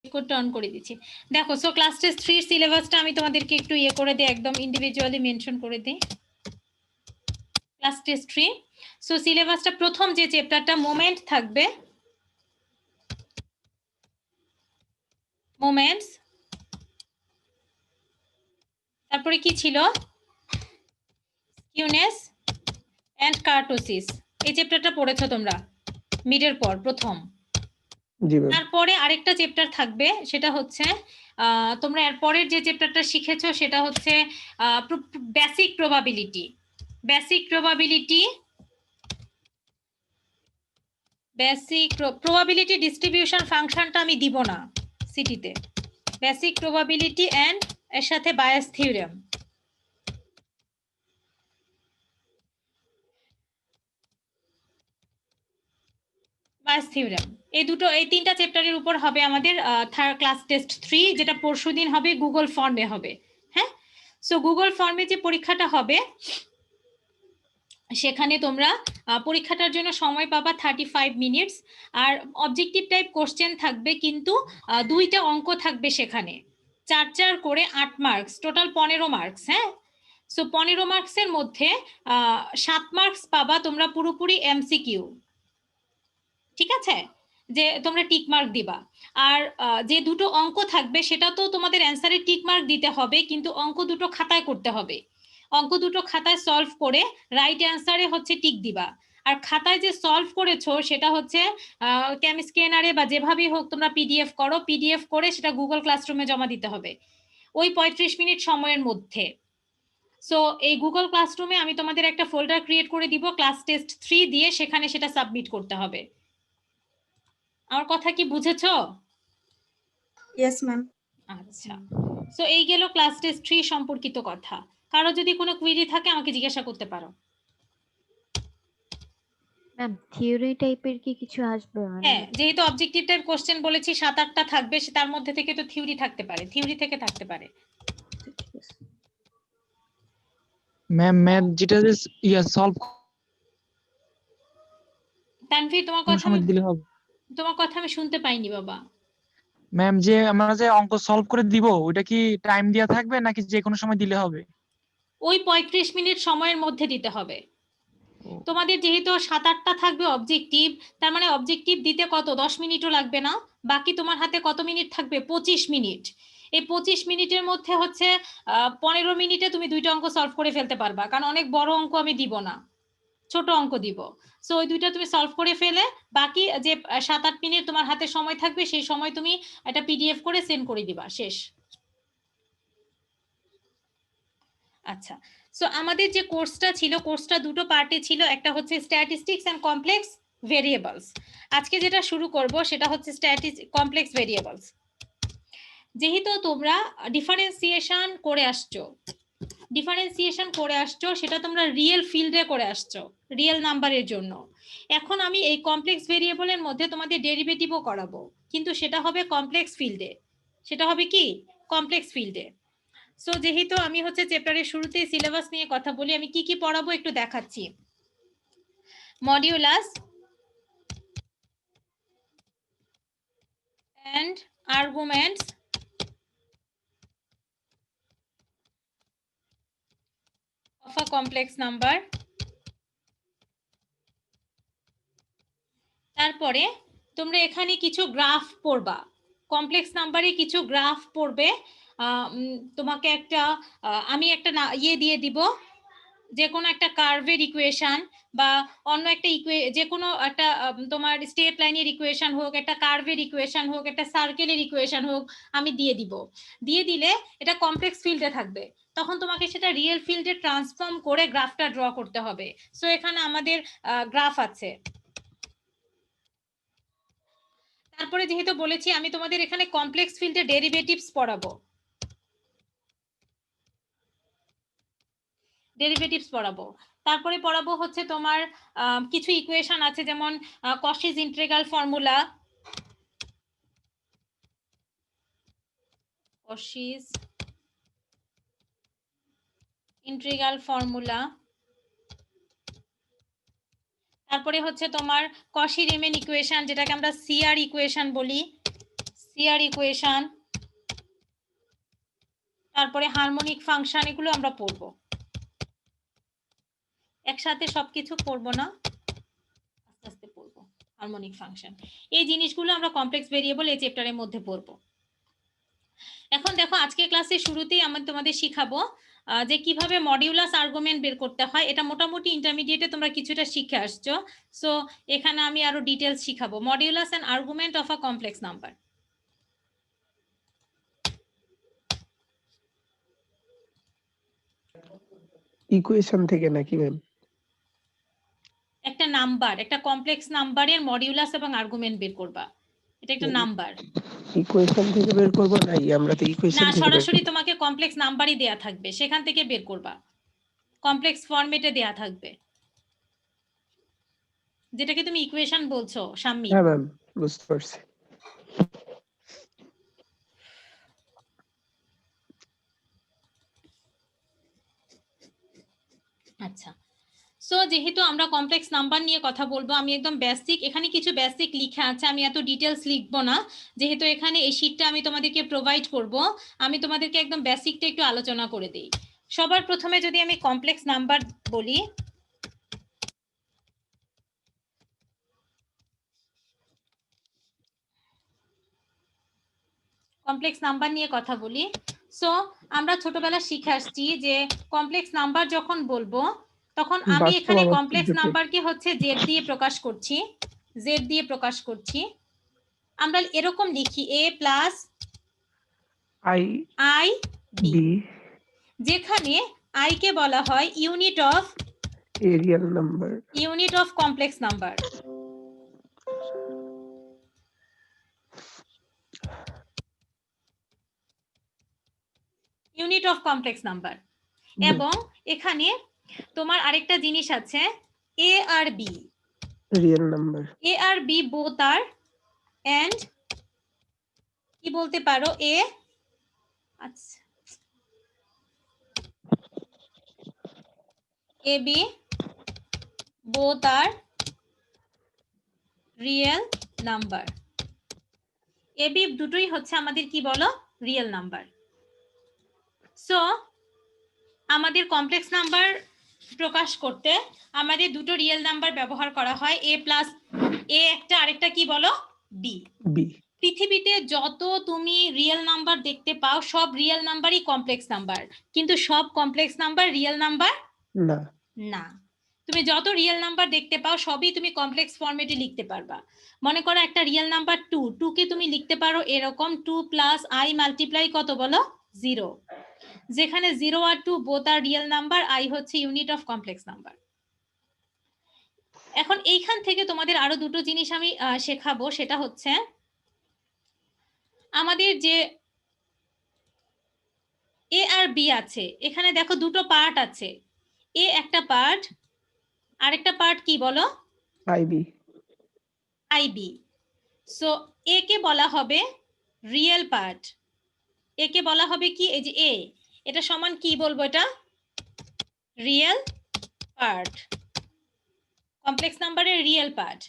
কোডটা অন করে দিচ্ছি। দেখো, সো ক্লাস টেস্ট 3 সিলেবাসটা আমি তোমাদেরকে একটু ইয়ে করে দিই, একদম ইন্ডিভিজুয়ালি মেনশন করে দিই। ক্লাস টেস্ট 3, সো সিলেবাসটা প্রথম যে চ্যাপ্টারটা মোমেন্ট থাকবে, মোমেন্টস, তারপরে কি ছিল, স্কিউনেস এন্ড কার্টোসিস। এই চ্যাপ্টারটা পড়েছো তোমরা মিডের পর প্রথম। তারপরে আরেকটা চ্যাপ্টার থাকবে, সেটা হচ্ছে তোমরা এর পরের যে চ্যাপ্টারটা শিখেছো সেটা হচ্ছে basic probability. Basic probability, basic probability distribution ফাংশনটা আমি দিব না সিটিতে। বেসিক প্রবাবিলিটি এন্ড এর সাথে বায়াস থিওরেম। বায়াস থিওরেম, এই দুটো, এই তিনটা চ্যাপ্টারের উপর হবে আমাদের থার্ড ক্লাস টেস্ট 3, যেটা পরশুদিন হবে, গুগল ফর্মে হবে। হ্যাঁ, সো গুগল ফর্মে যে পরীক্ষাটা হবে সেখানে তোমরা পরীক্ষাটার জন্য সময় পাবা 35 মিনিটস। আর অবজেক্টিভ টাইপ কোশ্চেন থাকবে, কিন্তু দুইটা অঙ্ক থাকবে সেখানে, 4 করে 8 মার্কস, টোটাল 15 মার্কস। হ্যাঁ, সো 15 মার্কসের মধ্যে 7 মার্কস পাবা তোমরা পুরোপুরি এমসিকিউ। ঠিক আছে, যে তোমরা টিক মার্ক দিবা। আর যে দুটো অঙ্ক থাকবে সেটা তো তোমাদের অ্যান্সারে টিক মার্ক দিতে হবে, কিন্তু অঙ্ক দুটো খাতায় করতে হবে। অঙ্ক দুটো খাতায় সলভ করে রাইট অ্যান্সারে হচ্ছে টিক দিবা। আর খাতায় যে সলভ করেছো সেটা হচ্ছে স্ক্যানারে বা যেভাবেই হোক তোমরা পিডিএফ করো, পিডিএফ করে সেটা গুগল ক্লাসরুমে জমা দিতে হবে ওই 35 মিনিট সময়ের মধ্যে। সো এই গুগল ক্লাসরুমে আমি তোমাদের একটা ফোল্ডার ক্রিয়েট করে দিব ক্লাস টেস্ট 3 দিয়ে, সেখানে সেটা সাবমিট করতে হবে। আমার কথা কি বুঝেছো? Yes ma'am. আচ্ছা, সো এই গেল ক্লাস টেস্ট 3 সম্পর্কিত কথা। কারো যদি কোনো কুইরি থাকে আমাকে জিজ্ঞাসা করতে পারো। ম্যাম থিওরি টাইপের কি কিছু আসবে? হ্যাঁ, যেহেতু অবজেক্টিভ টাইপ কোশ্চেন বলেছি 7-8টা থাকবে, তার মধ্যে থেকে তো থিওরি থাকতে পারে, থিওরি থেকে থাকতে পারে। ম্যাম ম্যাথ যেটা সলভ তানভীর, তোমার কথা আমি শুনতে পাইনি বাবা। ম্যাম যে আমরা যে অঙ্ক সলভ করে দিব ওটা কি টাইম দেয়া থাকবে নাকি যে কোনো সময় দিলে হবে? ওই 35 মিনিট সময়ের মধ্যে দিতে হবে। তোমাদের যেহেতু 7-8টা থাকবে অবজেক্টিভ, তার মানে অবজেক্টিভ দিতে কত 10 মিনিটও লাগবে না। বাকি তোমার হাতে কত মিনিট থাকবে? 25 মিনিট। এই 25 মিনিটের মধ্যে হচ্ছে 15 মিনিটে তুমি দুইটা অঙ্ক সলভ করে ফেলতে পারবা, কারণ অনেক বড় অঙ্ক আমি দিব না, ছোট অঙ্ক দিব। সো ওই দুইটা তুমি সলভ করে ফেলে বাকি যে 7-8 মিনিট তোমার হাতে সময় থাকবে, সেই সময় তুমি একটা পিডিএফ করে সেন্ড করে দিবা, শেষ। আচ্ছা, সো আমাদের যে কোর্সটা ছিল, কোর্সটা দুটো পার্টে ছিল, একটা হচ্ছে স্ট্যাটিস্টিক্স এন্ড কমপ্লেক্স ভেরিয়েবলস। আজকে যেটা শুরু করব সেটা হচ্ছে কমপ্লেক্স ভেরিয়েবলস। যেহেতু তোমরা ডিফারেন্সিয়েশন করে আসছো, সেটা তোমরা রিয়েল ফিল্ডে করে আসছো, রিয়েল নাম্বারের জন্য। এখন আমি এই কমপ্লেক্স ভেরিয়েবলের মধ্যে তোমাদের ডেরিভেটিভও করাবো, কিন্তু সেটা হবে কমপ্লেক্স ফিল্ডে। সেটা হবে কি? কমপ্লেক্স ফিল্ডে। সো যেহেতু আমি হচ্ছে চ্যাপ্টারের শুরুতেই সিলেবাস নিয়ে কথা বলি, আমি কি কি পড়াবো একটু দেখাচ্ছি। Modulus and arguments of a complex number. তারপরে তোমরা এখানে কিছু গ্রাফ পড়বা, কমপ্লেক্স নাম্বারে কিছু গ্রাফ পড়বে। তোমাকে একটা আমি একটা ইয়ে দিয়ে দিব, যে কোনো একটা কার্ভের ইকুয়েশন বা অন্য একটা যে কোনো একটা তোমার স্ট্রেট লাইনের ইকুয়েশন হোক, একটা কার্ভের ইকুয়েশন হোক, একটা সার্কেলের ইকুয়েশন হোক, আমি দিয়ে দিব। দিয়ে দিলে এটা কমপ্লেক্স ফিল্ডে থাকবে, তখন তোমাকে সেটা রিয়েল ফিল্ডে ট্রান্সফর্ম করে গ্রাফটা ড্র করতে হবে। সো এখানে আমাদের গ্রাফ আছে। তারপরে যেহেতু বলেছি আমি তোমাদের এখানে কমপ্লেক্স ফিল্ডে ডেরিভেটিভস পড়াবো, তারপরে পড়াবো হচ্ছে তোমার কিছু ইকুয়েশন আছে, যেমন কশিস ইন্টিগ্রাল ফর্মুলা, তারপরে হচ্ছে তোমার কশি রিমেন ইকুয়েশন, যেটাকে আমরা সিআর ইকুয়েশন বলি, CR ইকুয়েশন, তারপরে হারমোনিক ফাংশন, এগুলো আমরা পড়ব। একসাথে সবকিছু পড়বো না, আস্তে আস্তে পড়বো। হারমোনিক ফাংশন, এই জিনিসগুলো আমরা কমপ্লেক্স ভেরিয়েবল এই চ্যাপ্টারের মধ্যে পড়বো। এখন দেখো আজকে ক্লাসের শুরুতেই আমি তোমাদের শিখাবো যে কিভাবে মডিউলাস আর্গুমেন্ট বের করতে হয়। এটা মোটামুটি ইন্টারমিডিয়েটে তোমরা কিছুটা শিখে আসছো। সো এখানে আমি আরো ডিটেলস শিখাবো, modulus and argument of a complex number. Equation থেকে নাকি ম্যাম? একটা নাম্বার, একটা কমপ্লেক্স নাম্বারের মডিউলাস এবং আর্গুমেন্ট বের করবা, এটা একটা নাম্বার। ইকুয়েশন থেকে বের করব নাকি? আমরা তো ইকুয়েশন না, থেকে সরাসরি তোমাকে কমপ্লেক্স নাম্বারই দেয়া থাকবে, সেখান থেকে বের করবা। কমপ্লেক্স ফরম্যাটে দেয়া থাকবে, যেটাকে তুমি ইকুয়েশন বলছো শাম্মী। হ্যাঁ ম্যাম, বুঝতে পারছি। আচ্ছা, সো যেহেতু আমরা কমপ্লেক্স নাম্বার নিয়ে কথা বলবো, আমি একদম বেসিক, এখানে কিছু বেসিক লিখা আছে, আমি এত ডিটেলস লিখবো না, যেহেতু এখানে এই শীটটা আমি তোমাদেরকে প্রোভাইড করব। আমি তোমাদেরকে একদম বেসিকটা একটু আলোচনা করে দিই। সবার প্রথমে যদি আমি কমপ্লেক্স নাম্বার বলি, কমপ্লেক্স নাম্বার নিয়ে কথা বলি। সো আমরা ছোটবেলা শিখে আসছি যে কমপ্লেক্স নাম্বার যখন বলবো, তখন আমি বাস্তব এখানে অবস্থায় কমপ্লেক্স জটিল। নাম্বারকে হচ্ছে জেড দিয়ে প্রকাশ করছি, জেড দিয়ে প্রকাশ করছি। আমরা এরকম লিখি a plus I I B, B যেখানে i কে বলা হয় unit of real number. Complex number. Unit of complex number. এবং এখানে তোমার আরেকটা জিনিস আছে, a আর b, রিয়েল নাম্বার। a আর b both are and কি বলতে পারো a, আচ্ছা a b both are real number. a b দুটোই হচ্ছে আমাদের কি বলো, রিয়েল নাম্বার। সো আমাদের কমপ্লেক্স নাম্বার প্রকাশ করতে আমাদের দুটো রিয়েল নাম্বার ব্যবহার করা হয়, a প্লাস a একটা, আরেকটা কি বলো, b। বি। পৃথিবীতে যত তুমি রিয়েল নাম্বার দেখতে পাও সব রিয়েল নাম্বারই কমপ্লেক্স নাম্বার, কিন্তু সব কমপ্লেক্স নাম্বার রিয়েল নাম্বার না। না। তুমি যত রিয়েল নাম্বার দেখতে পাও সবই তুমি কমপ্লেক্স ফরম্যাটে লিখতে পারবা। মনে করো একটা রিয়েল নাম্বার 2, 2 কে তুমি লিখতে পারো এরকম 2 প্লাস i মাল্টিপ্লাই কত বলো, 0। যেখানে 0 আর 2 both are real number, i হচ্ছে ইউনিট অফ কমপ্লেক্স নাম্বার। এখন এইখান থেকে তোমাদের আরো দুটো জিনিস আমি শেখাবো, সেটা হচ্ছে আমাদের যে a আর b আছে, এখানে দেখো দুটো পার্ট আছে, a একটা পার্ট, আরেকটা পার্ট কি বলো, I B. ib। So a কে বলা হবে রিয়েল পার্ট, a কে বলা হবে কি, এই যে a, এটা সমান কি বলবো, এটা রিয়েল পার্ট, কমপ্লেক্স নাম্বারের রিয়েল পার্ট।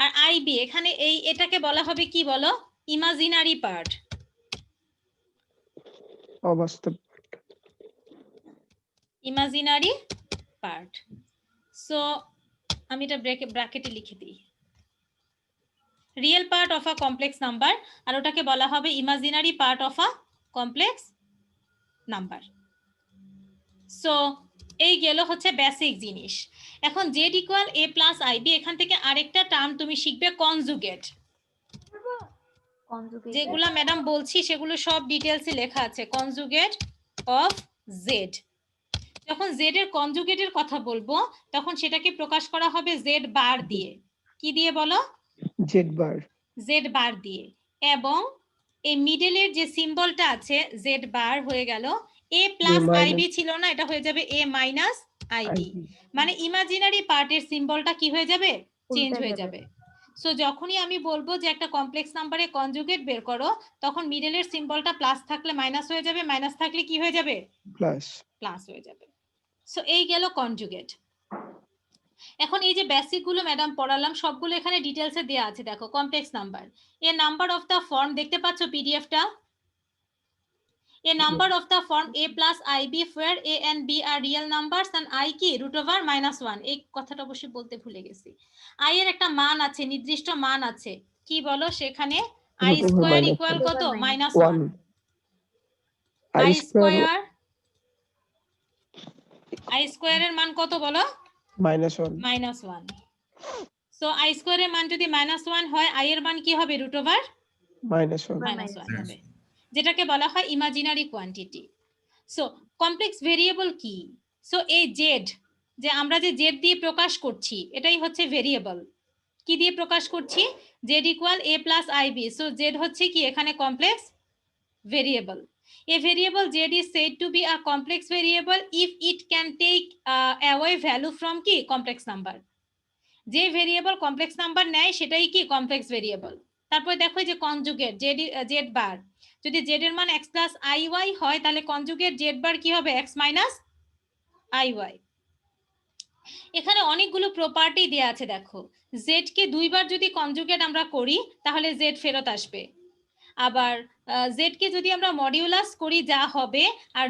আর ib এখানে এটাকে বলা হবে কি বলো, ইমাজিনারি পার্ট, অবাস্তব। Imaginary part. সো আমি এটা ব্র্যাকেটে লিখে দিই, real part of a complex number, আর ওটাকে বলা হবে imaginary part of a complex number. So এই গেল হচ্ছে বেসিক জিনিস। এখন Z equal a plus ib, এখান থেকে আরেকটা টার্ম তুমি শিখবে, কনজুগেট। যেগুলা ম্যাডাম বলছি সেগুলো সব ডিটেলসে লেখা আছে, কনজুগেট অফ জেড। যখন জেড এর কনজুগেটের কথা বলবো তখন সেটাকে প্রকাশ করা হবে জেড বার দিয়ে। কি দিয়ে বলো, জেড বার। জেড বার দিয়ে। এবং এই মিডলের যে সিম্বলটা আছে জেড বার হয়ে গেল, a প্লাস আইবি ছিল না, এটা হয়ে যাবে a মাইনাস আইবি। মানে ইমাজিনারি পার্টের সিম্বলটা কি হয়ে যাবে, চেঞ্জ হয়ে যাবে। সো যখনই আমি বলবো যে একটা কমপ্লেক্স নাম্বারে কনজুগেট বের করো, তখন মিডলের সিম্বলটা প্লাস থাকলে মাইনাস হয়ে যাবে, মাইনাস থাকলে কি হয়ে যাবে, প্লাস। প্লাস হয়ে যাবে। সো এই গেল কনজুগেট। এখন এই যে বেসিক গুলো ম্যাডাম পড়ালাম সবগুলো এখানে ডিটেলসে দেয়া আছে, দেখো complex number, A number of the form, দেখতে পাচ্ছ পিডিএফটা, a number of the form a plus ib where a and b are real numbers and I কি √(-1) এই কথাটা অবশ্যই বলতে ভুলে গেছি। i এর একটা মান আছে, নির্দিষ্ট মান আছে, কি বলো সেখানে i স্কয়ার -1 ইকুয়াল কত -1 1 i I square square, i স্কয়ারের মান কত বলো -1 -1। সো i স্কয়ারের মান যদি -1 হয় i এর মান কি হবে √(-1) -1 হবে, যেটাকে বলা হয় imaginary quantity. So complex variable কি? সো এই জেড, যে আমরা যে জেড দিয়ে প্রকাশ করছি এটাই হচ্ছে ভেরিয়েবল। কি দিয়ে প্রকাশ করছি? Z equal a plus IB. So Z হচ্ছে কি এখানে complex variable. A variable z is said to be a complex variable if it can take away value from কি complex number। যে ভেরিয়েবল কমপ্লেক্স নাম্বার নেয় সেটাই কি complex variable. তারপর দেখো যে কনজুগেট জেড বার, যদি জেড এর মান x প্লাস আই ওয়াই হয় তাহলে কনজুগেট জেড বার কি হবে x মাইনাস আই ওয়াই। এখানে অনেকগুলো প্রপার্টি দেয়া আছে, দেখো জেড কে দুইবার যদি কনজুগেট আমরা করি তাহলে জেড ফেরত আসবে, আবার জেড কে যদি আমরা মডিউলাস করি যা হবে, আর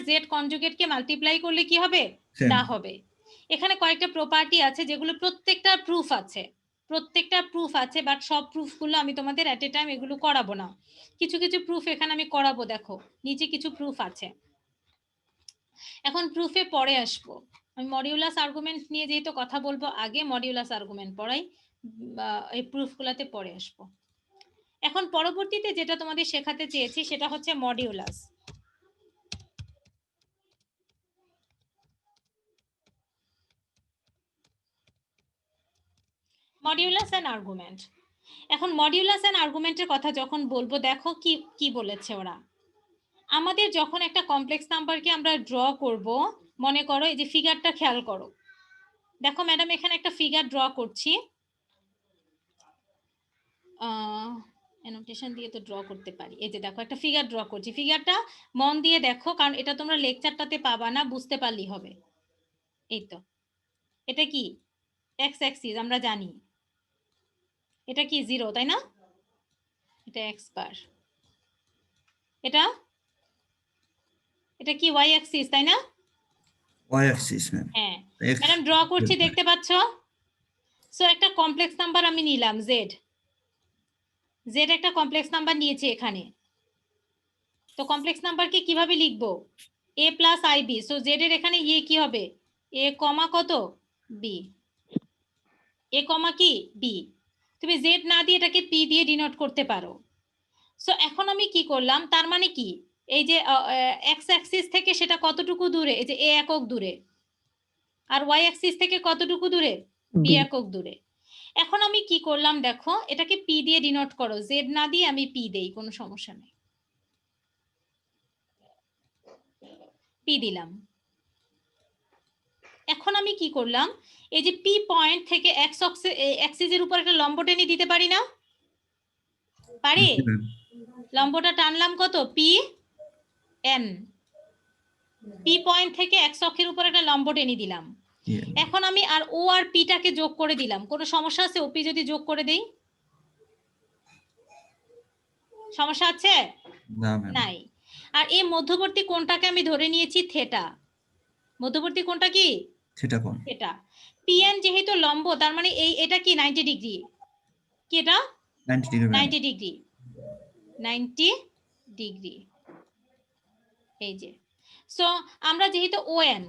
জেড কনজুগেট কে মাল্টিপ্লাই করলে কি হবে তা হবে। এখানে কয়েকটা প্রপার্টি আছে যেগুলো প্রত্যেকটা প্রুফ আছে, বাট সব প্রুফগুলো আমি তোমাদের এট এ টাইম এগুলো করাবো না, কিছু কিছু প্রুফ এখানে আমি করাবো। দেখো নিচে কিছু প্রুফ আছে, এখন প্রুফে পরে আসবো। আমি মডিউলাস আর্গুমেন্ট নিয়ে যেহেতু কথা বলবো আগে মডিউলাস আর্গুমেন্ট পড়াই, এই প্রুফগুলোতে পরে আসবো। এখন পরবর্তীতে যেটা তোমাদের শেখাতে চেয়েছি সেটা হচ্ছে মডিউলাস। Modulus and argument. এখন মডিউলাস এন্ড আর্গুমেন্টের কথা যখন বলবো, দেখো কি কি বলেছে ওরা। আমাদের যখন একটা কমপ্লেক্স নাম্বারকে আমরা ড্র করব, মনে করো এই যে ফিগারটা খেয়াল করো, দেখো ম্যাডাম এখানে একটা ফিগার ড্র করছি, অ্যানোটেশন দিয়ে তো ড্র করতে পারি। এই যে দেখো একটা ফিগার ড্র করছি, ফিগারটা মন দিয়ে দেখো কারণ এটা তোমরা লেকচারটাতে পাবা না, বুঝতে পারলেই হবে। এই তো এটা কি এক্স অ্যাক্সিস, আমরা জানি এটা কি 0, তাই না? এটা এক্স বার, এটা এটা কি ওয়াই অ্যাক্সিস, তাই না? Y axis ma'am. হ্যাঁ ম্যাডাম ড্র করছি, দেখতে পাচ্ছ? সো একটা কমপ্লেক্স নাম্বার আমি নিলাম জেড একটা কমপ্লেক্স নাম্বার নিয়েছি এখানে। তো কমপ্লেক্স নাম্বারকে কিভাবে লিখবো? a plus IB. So Z এর এখানে ইয়ে কি হবে? a কমা কত বি, a কমা কি বি। তুমি জেড না দিয়ে এটাকে পি দিয়ে ডিনোট করতে পারো। সো এখন আমি কি করলাম, তার মানে কি এই যে এক্স অ্যাক্সিস থেকে সেটা কতটুকু দূরে, এই যে a একক দূরে, আর ওয়াই অ্যাক্সিস থেকে কতটুকু দূরে বি একক দূরে। এখন আমি কি করলাম দেখো, এটাকে পি দিয়ে ডিনোট করো, জেড না দিয়ে আমি পি দেই, কোনো সমস্যা নেই, পি দিলাম। এখন আমি কি করলাম, এই যে পি পয়েন্ট থেকে এক্স অ্যাক্সিসের উপর একটা লম্ব টেনে দিতে পারি না? পারি? লম্বটা টানলাম কত? P N. পি পয়েন্ট থেকে এক্স অক্ষের উপর একটা লম্ব টেনে দিলাম। এখন আমি আর ও আর পিটাকে যোগ করে দিলাম, কোনো সমস্যা আছে ওপি যদি যোগ করে দেই? সমস্যা আছে? নাই। আর এই মধ্যবর্তী কোণটাকে আমি ধরে নিয়েছি থেটা। মধ্যবর্তী কোণটা কি? থেটা কোণ। এটা পিএন যেহেতু লম্ব, তার মানে এটা কি 90 ডিগ্রি। কি এটা 90 ডিগ্রি। 90 degree, 90 degree. এই যে সো আমরা যেহেতু ওএন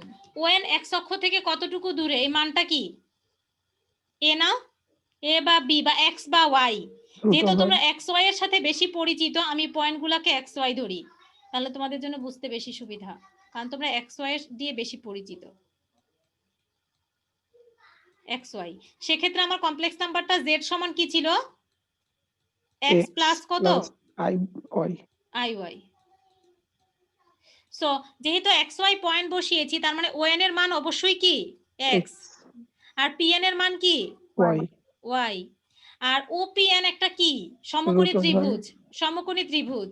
এক্স অক্ষ থেকে কতটুকু দূরে, এই মানটা কি এ না, এ বা বি বা এক্স বা ওয়াই। যেহেতু তোমরা এক্স ওয়াই এর সাথে বেশি পরিচিত, আমি পয়েন্টগুলোকে এক্স ওয়াই ধরি, তাহলে তোমাদের জন্য বুঝতে বেশি সুবিধা, কারণ তোমরা এক্স ওয়াই এর দিয়ে বেশি পরিচিত। এক্স ওয়াই, সেক্ষেত্রে আমার কমপ্লেক্স নাম্বারটা জেড সমান কি ছিল? এক্স প্লাস কত I Y. I Y. So যেহেতু এক্স ওয়াই পয়েন্ট বসিয়েছি, তার মানে ওএন এর মান অবশ্যই কি এক্স, আর পিএন এর মান কি ওয়াই। আর ওপিএন একটা কি সমকোণী ত্রিভুজ, সমকোণী ত্রিভুজ।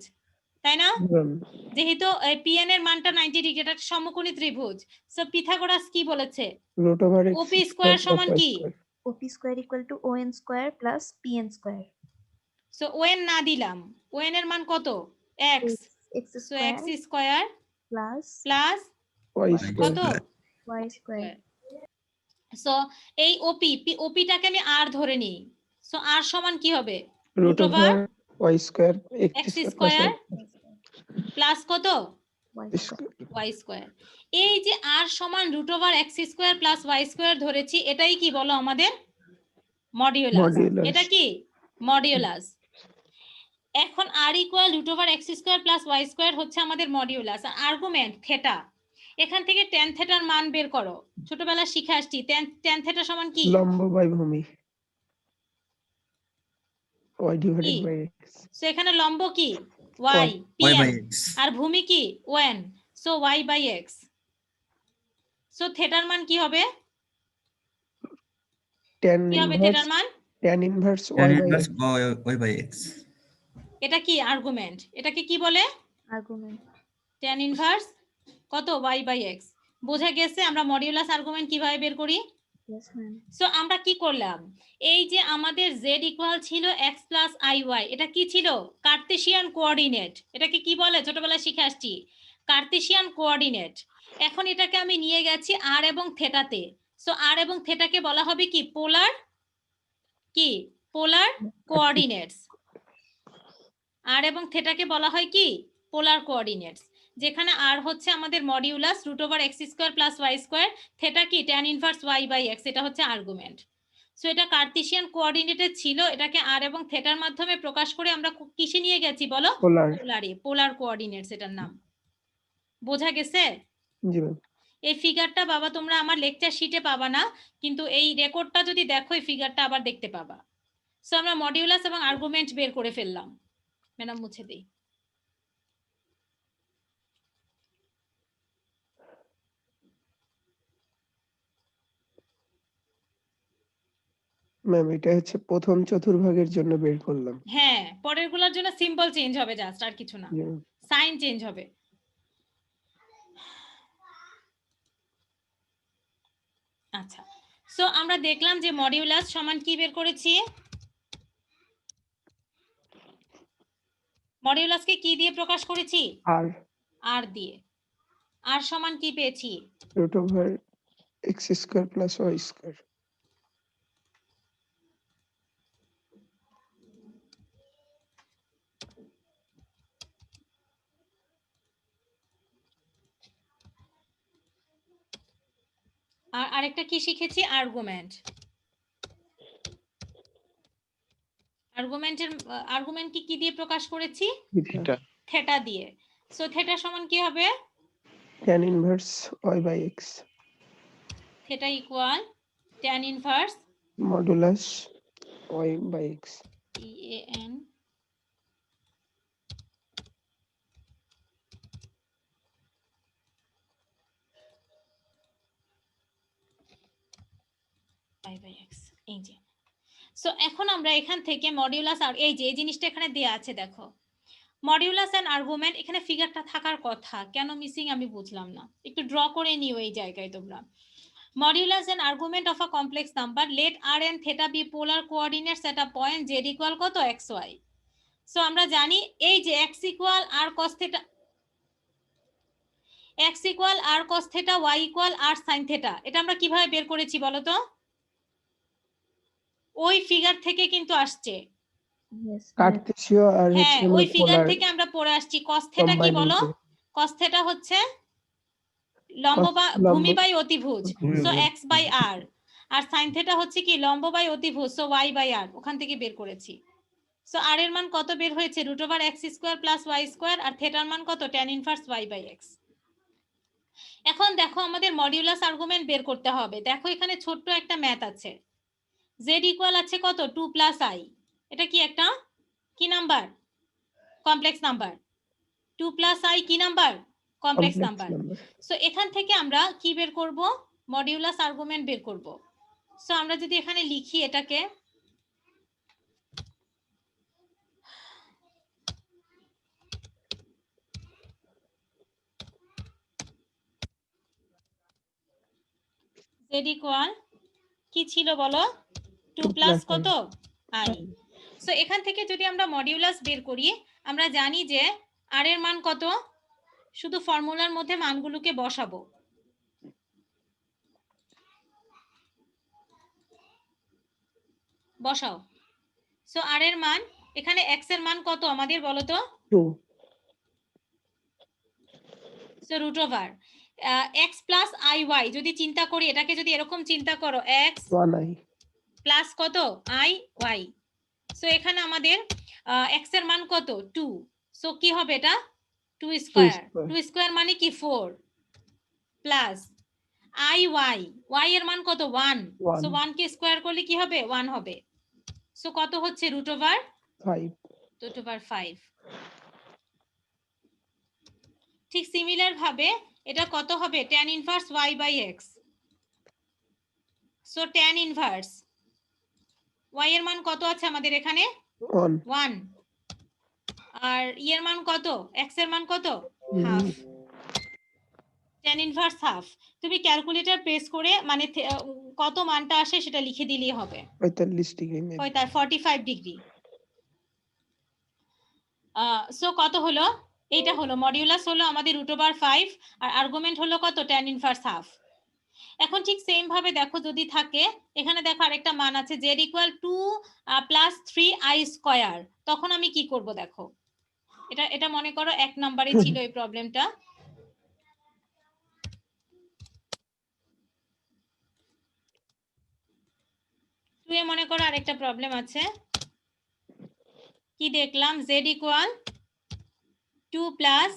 তাই না? ম্যাম যেহেতু pn এর মানটা 90 ডিগ্রি, এটা একটা সমকোণী ত্রিভুজ। সো পিথাগোরাস কি বলেছে? Root over X OP square সমান কি? OP square equal to ON square plus PN square. So ON না দিলাম, ওএন এর মান কত? x। X so square x square plus plus Y Y square কত? Y square. সো এই ওপিটাকে আমি আর ধরে নিই। সো আর সমান কি হবে? Root over Y square x X square square plus কত? Y square. y square. এই যে আর সমান root over x square plus y square ধরেছি, এটাই কি বলো আমাদের? মডিউলাস। মডিউলাস। এটা কি? মডিউলাস। এখন r equal root over x square plus y square হচ্ছে আমাদের মডিউলাস। আর আর্গুমেন্ট থেটা, এখান থেকে tan থেটার মান বের করো। ছোটবেলা শিখে আসছি tan থেটা সমান কি? লম্ব বাই ভূমি ওয়াই ডিভাইডেড কি? বাই এক্স সো এখানে লম্ব কি? y Y by pn, X. আর ভূমি কি? ON. So y by x। So থেটার মান কি হবে? ট্যান কি হবে ইনভার্স থেটার মান? Tan inverse Tan Y by inverse Y by X. এটা কি আর্গুমেন্ট? এটাকে কি বলে? Argument. tan ইনভার্স কত? y by x। বোঝা গেছে আমরা মডিউলাস আর্গুমেন্ট কিভাবে বের করি? Yes, ma'am. সো আমরা কি করলাম? এই যে আমাদের z ইকুয়াল ছিল x প্লাস iy, এটা কি ছিল? Cartesian coordinate. এটাকে কি বলে? ছোটবেলায় শিখে আসছি, কার্তেশিয়ান কোঅর্ডিনেট। এখন এটাকে আমি নিয়ে গেছি r এবং থেটাতে। সো r এবং থেটাকে বলা হবে কি? পোলার কি? পোলার কোঅর্ডিনেটস। r এবং থেটাকে বলা হয় কি? পোলার কোঅর্ডিনেটস। যেখানে r হচ্ছে আমাদের modulus root over x square plus y square, theta কি? tan inverse y by x। এটা হচ্ছে আর্গুমেন্ট। সো এটা কার্তেশিয়ান কোঅর্ডিনেটে ছিল, এটাকে r এবং থেটার মাধ্যমে প্রকাশ করে আমরা কিসে নিয়ে গেছি বলো? পোলার। পোলারে, পোলার কোঅর্ডিনেটস এটার নাম। বোঝা গেছে? জি ম্যাম এই ফিগারটা বাবা তোমরা আমার লেকচার শিটে পাবা না, কিন্তু এই রেকর্ডটা যদি দেখো এই ফিগারটা আবার দেখতে পাবা। সো আমরা মডিউলাস এবং আর্গুমেন্ট বের করে ফেললাম। ম্যাডাম মুছে দেই। ম্যাম এটা হচ্ছে প্রথম চতুর্ভাগের জন্য বের করলাম। হ্যাঁ, পরের গুলোর জন্য সিম্বল চেঞ্জ হবে, জাস্ট আর কিছু না, জি ম্যাম সাইন চেঞ্জ হবে। আচ্ছা, সো আমরা দেখলাম যে মডিউলাস সমান কি বের করেছি? মডিউলাসকে কি দিয়ে প্রকাশ করেছি? আর আর দিয়ে। আর সমান কি পেয়েছি? Root over x square plus y square. আর আরেকটা কি শিখেছি? আর্গুমেন্ট। আর্গুমেন্ট কি দিয়ে প্রকাশ করেছি? থেটা দিয়ে। সো থেটা সমান কি হবে? Tan inverse y by x theta equal tan inverse modulus y by x. tan y by x। এই যে, সো এখন আমরা এখান থেকে মডিউলাস, আর এই যে এই জিনিসটা এখানে দেয়া আছে দেখো, মডিউলাস এন্ড আর্গুমেন্ট। এখানে ফিগারটা থাকার কথা, কেন মিসিং আমি বুঝলাম না। একটু ড্র করে নিও এই জায়গায় তোমরা। Modulus and argument of a complex number, let r and theta be polar coordinates at a point z equal কত? xy। সো আমরা জানি এই যে x equal r cos theta, x equal r cos theta, y equal r sin theta। এটা আমরা কিভাবে বের করেছি বলো তো? ওই ফিগার থেকে কিন্তু আসছে। Yes, ma'am. কার্তেশীয় আর হ্যাঁ, হচ্ছে ওই ফিগার পোলার থেকে আমরা পড়ে আসছি। cos theta কি বলো? cos theta হচ্ছে লম্ব বা ভূমি বাই অতিভুজ, সো x বাই r। আর sin theta হচ্ছে কি? লম্ব বাই অতিভুজ, সো y বাই r। ওখান থেকে বের করেছি। সো r এর মান কত বের হয়েছে? Root over x square plus y square, আর থেটার মান কত? tan inverse y by x। এখন দেখো আমাদের মডিউলাস আর্গুমেন্ট বের করতে হবে। দেখো এখানে ছোট্ট একটা ম্যাথ আছে। z ইকুয়াল আছে কত? 2 প্লাস i। এটা কি একটা কি number? Complex number. 2 plus i কি নাম্বার? Complex number. সো এখান থেকে আমরা কি বের করব? মডিউলাস আর্গুমেন্ট বের করব। সো আমরা যদি এখানে লিখি এটাকে, z ইকুয়াল কি ছিল বলো 2 2 প্লাস plus কত i। সো এখান থেকে যদি আমরা মডিউলাস বের করি আমরা জানি যে r এর মান কত, শুধু ফর্মুলার মধ্যে মানগুলোকে বসাবো। বসাও। সো r এর মান এখানে x এর মান কত আমাদের বলো তো? 2 so root over x plus i y যদি চিন্তা করি, এটাকে যদি এরকম চিন্তা করো x 1i প্লাস কত আই ওয়াই। সো এখানে আমাদের x এর মান কত 2। সো কি হবে এটা 2 স্কয়ার। square। 2 স্কয়ার মানে কি 4 প্লাস আই ওয়াই, ওয়াই এর মান কত 1। সো 1 1 কে স্কয়ার করলে কি হবে 1 হবে। সো কত হচ্ছে রুট ওভার 5। ঠিক সিমিলার ভাবে এটা কত হবে tan inverse y by x। So tan inverse y এর মান কত আছে আমাদের এখানে 1 1, আর এর মান কত x এর মান কত হাফ। tan ইনভার্স হাফ তুমি ক্যালকুলেটর প্রেস করে মানে কত মানটা আসে সেটা লিখে দিলেই হবে। 45 ডিগ্রি মেবি। 45 ডিগ্রি। সো কত হলো, এইটা হলো মডিউলাস হলো আমাদের √5 আর আর্গুমেন্ট হলো কত tan ইনভার্স হাফ। এখন ঠিক সেম ভাবে দেখো যদি থাকে এখানে দেখো আরেকটা মান আছে z equal 2 plus 3i square, তখন আমি কি করব দেখো। এটা মনে করো 1 নম্বরে ছিল এই প্রবলেমটা। তুই মনে করো আরেকটা প্রবলেম আছে, কি দেখলাম z equal 2 plus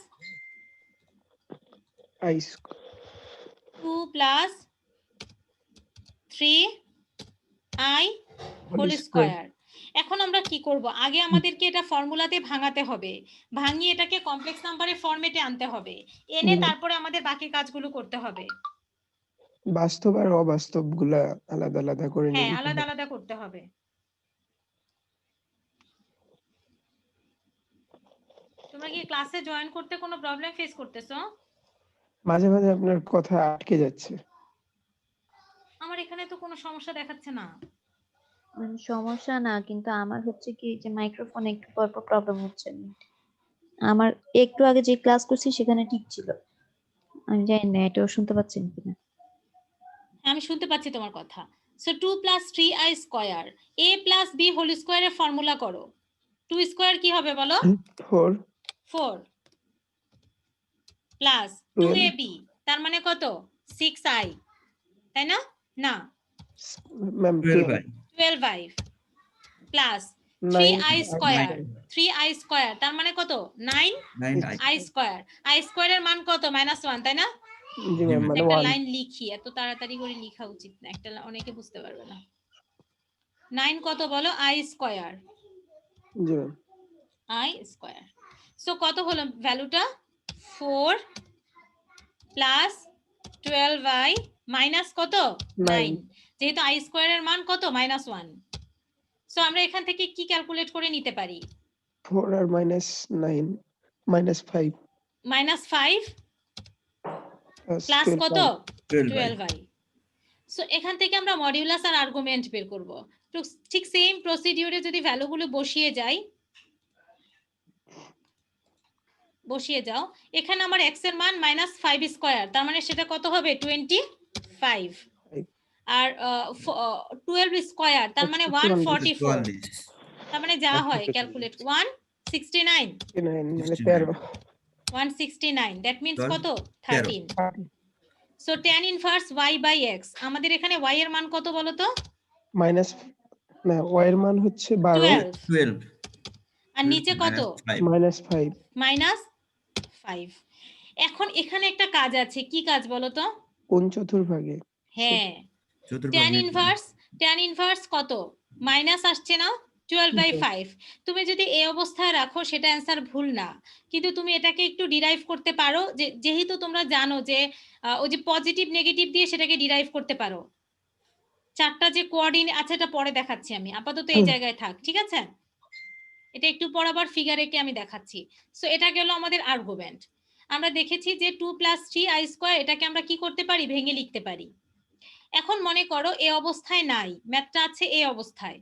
i square 2 plus 3i whole square. এখন আমরা কি করব, আগে আমাদেরকে এটা ফর্মুলাতে ভাঙাতে হবে, ভাঙিয়ে এটাকে কমপ্লেক্স নাম্বারের ফরম্যাটে আনতে হবে, এনে তারপরে আমাদের বাকি কাজগুলো করতে হবে। বাস্তব আর অবাস্তব গুলা আলাদা আলাদা করে হ্যাঁ নিতে আলাদা হবে। আলাদা করতে হবে। তোমরা কি ক্লাসে জয়েন করতে কোনো প্রবলেম ফেস করতেছো? মাঝে মাঝে আপনার কথা আটকে যাচ্ছে। আমার এখানে তো কোনো সমস্যা দেখাচ্ছে না। সমস্যা না, কিন্তু আমার হচ্ছে কি যে মাইক্রোফোনে একটু পর পর প্রবলেম হচ্ছে। আমার একটু আগে যে ক্লাস করছি সেখানে ঠিক ছিল, আমি জানি না এটাও শুনতে পাচ্ছেন কিনা। আমি শুনতে পাচ্ছি তোমার কথা। So 2 plus 3i square a plus b whole স্কয়ারের ফর্মুলা করো। 2 স্কয়ার কি হবে বলো 4 4 প্লাস 12 2ab তার মানে কত 6i, তাই না? না ma'am 12i 12i plus 9 3i square, 3i square তার মানে কত 9i 9i স্কয়ার। i স্কয়ারের মান কত -1, তাই না? জি ম্যাম মানে একটা 1 লাইন লিখি, এত তাড়াতাড়ি করে লেখা উচিত না, একটা অনেকে বুঝতে পারবে না। 9 কত বলো i square, G ma'am i square. So কত হলো ভ্যালুটা 4 প্লাস 12i মাইনাস কত 9, যেহেতু i স্কয়ারের মান কত -1। সো আমরা এখান থেকে কি ক্যালকুলেট করে নিতে পারি 4 আর -9 -5 -5 প্লাস কত 12i। সো এখান থেকে আমরা মডিউলাস আর আর্গুমেন্ট বের করব। তো ঠিক সেম প্রসিডিউরে যদি ভ্যালুগুলো বসিয়ে যাও, এখানে আমার x এর মান -5 স্কয়ার, তার মানে সেটা কত হবে 25, আর 12 স্কয়ার তার মানে 144, তার মানে যা হয় ক্যালকুলেট 169, 169 দ্যাট মিন্স কত 13। So tan inverse y by x, আমাদের এখানে y এর মান কত বলো তো মাইনাস না y এর মান হচ্ছে 12 আর নিচে কত -5। এখন এখানে একটা কাজ আছে, কি কাজ বলো তো? কোন চতুর্ভাগে? হ্যাঁ tan ইনভার্স কত মাইনাস আসছে না 12/5। তুমি যদি এই অবস্থায় রাখো সেটা অ্যান্সার ভুল না, কিন্তু তুমি এটাকে একটু ডিরাইভ করতে পারো, যেহেতু তোমরা জানো যে ওই যে পজিটিভ নেগেটিভ দিয়ে সেটাকে ডিরাইভ করতে পারো। চারটা যে কোঅর্ডিনেট আছে এটা পরে দেখাচ্ছি আমি, আপাতত এই জায়গায় থাক, ঠিক আছে? এটা একটু পর আবার ফিগার এঁকে আমি দেখাচ্ছি। সো এটা গেল আমাদের আর্গুমেন্ট। আমরা দেখেছি যে 2 প্লাস 3i স্কয়ার, এটাকে আমরা কি করতে পারি ভেঙে লিখতে পারি। এখন মনে করো এ অবস্থায় নাই, ম্যাথটা আছে এই অবস্থায়,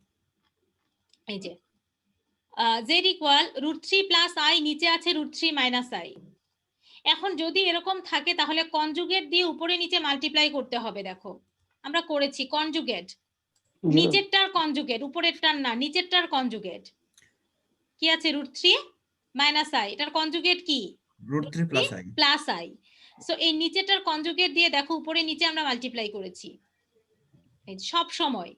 এই যে জেড ইকুয়াল √3 প্লাস আই, নিচে আছে √3 মাইনাস আই। এখন যদি এরকম থাকে তাহলে কনজুগেট দিয়ে উপরে নিচে মাল্টিপ্লাই করতে হবে। দেখো আমরা করেছি কনজুগেট, নিচেরটার কনজুগেট, উপরেরটার না, নিচেরটার কনজুগেট কি আছে √3 মাইনাস আই, এটার কনজুগেট কি √3 plus I. Plus I. So এই নিচেরটার কনজুগেট দিয়ে দেখো উপরে নিচে আমরা মাল্টিপ্লাই করেছি। সব সময়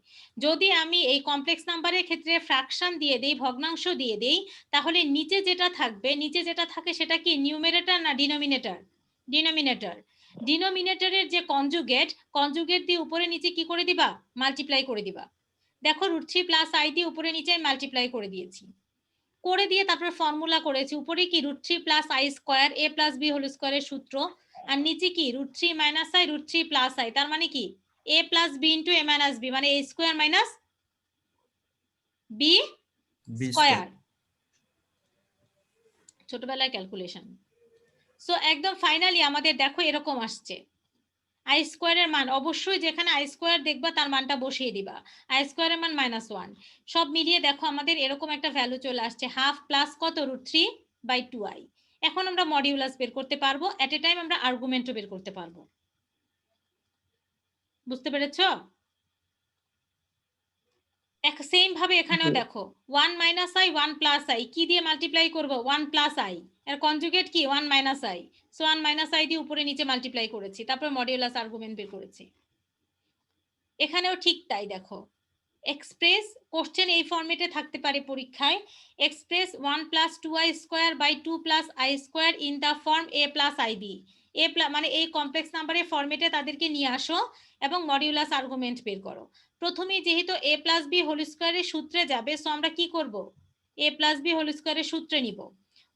যদি আমি এই কমপ্লেক্স নাম্বারের ক্ষেত্রে ফ্র্যাকশন দিয়ে দেই, ভগ্নাংশ দিয়ে দেই, তাহলে নিচে যেটা থাকবে, নিচে যেটা থাকে সেটা কি নিউমেরেটর না ডিনোমিনেটর? ডিনোমিনেটর। ডিনোমিনেটরের যে কনজুগেট, কনজুগেট দিয়ে উপরে নিচে কি করে দিবা? মাল্টিপ্লাই করে দিবা। দেখো √3 প্লাস আই দিয়ে উপরে নিচে মাল্টিপ্লাই করে দিয়েছি, করে দিয়ে তারপর ফর্মুলা করেছি। উপরে কি √3 plus i square a plus b whole স্কোয়ারের সূত্র, আর নিচে কি √3 মাইনাস আই √3 প্লাস আই, তার মানে কি a plus b into a minus b, মানে a square minus b square, ছোটবেলায় ক্যালকুলেশন। সো একদম ফাইনালি আমাদের দেখো এরকম আসছে। আই স্কোয়ারের মান অবশ্যই যেখানে আই স্কোয়ার দেখবা তার মানটা বসিয়ে দিবা, আই স্কোয়ারের মান -1। সব মিলিয়ে দেখো আমাদের এরকম একটা ভ্যালু চলে আসছে, হাফ প্লাস কত √3/2i। এখন আমরা মডিউলাস বের করতে পারবো, এট এ টাইম আমরা আর্গুমেন্টও বের করতে পারবো। বুঝতে পেরেছো? সেম ভাবে এখানেও দেখো 1 মাইনাস আই 1 প্লাস আই, কি দিয়ে মাল্টিপ্লাই করব? 1 প্লাস আই, এর কনজুগেট কি 1 minus I. So 1 minus I দিয়ে উপরে নিচে মাল্টিপ্লাই করেছি, তারপর মডিউলাস আর্গুমেন্ট বের করেছি। এখানেও ঠিক তাই। দেখো এক্সপ্রেস কোশ্চেন এই ফরম্যাটে থাকতে পারে পরীক্ষায়, express 1 plus 2i square by 2 plus i square in the form a plus ib. এ মানে এই কমপ্লেক্স নাম্বারের ফরম্যাটে তাদেরকে নিয়ে আসো এবং মডিউলাস আর্গুমেন্ট বের করো। প্রথমেই যেহেতু a প্লাস বি হোল স্কোয়ারের সূত্রে যাবে, সো আমরা কি করব? a প্লাস বি হোল স্কোয়ারের সূত্রে নিব।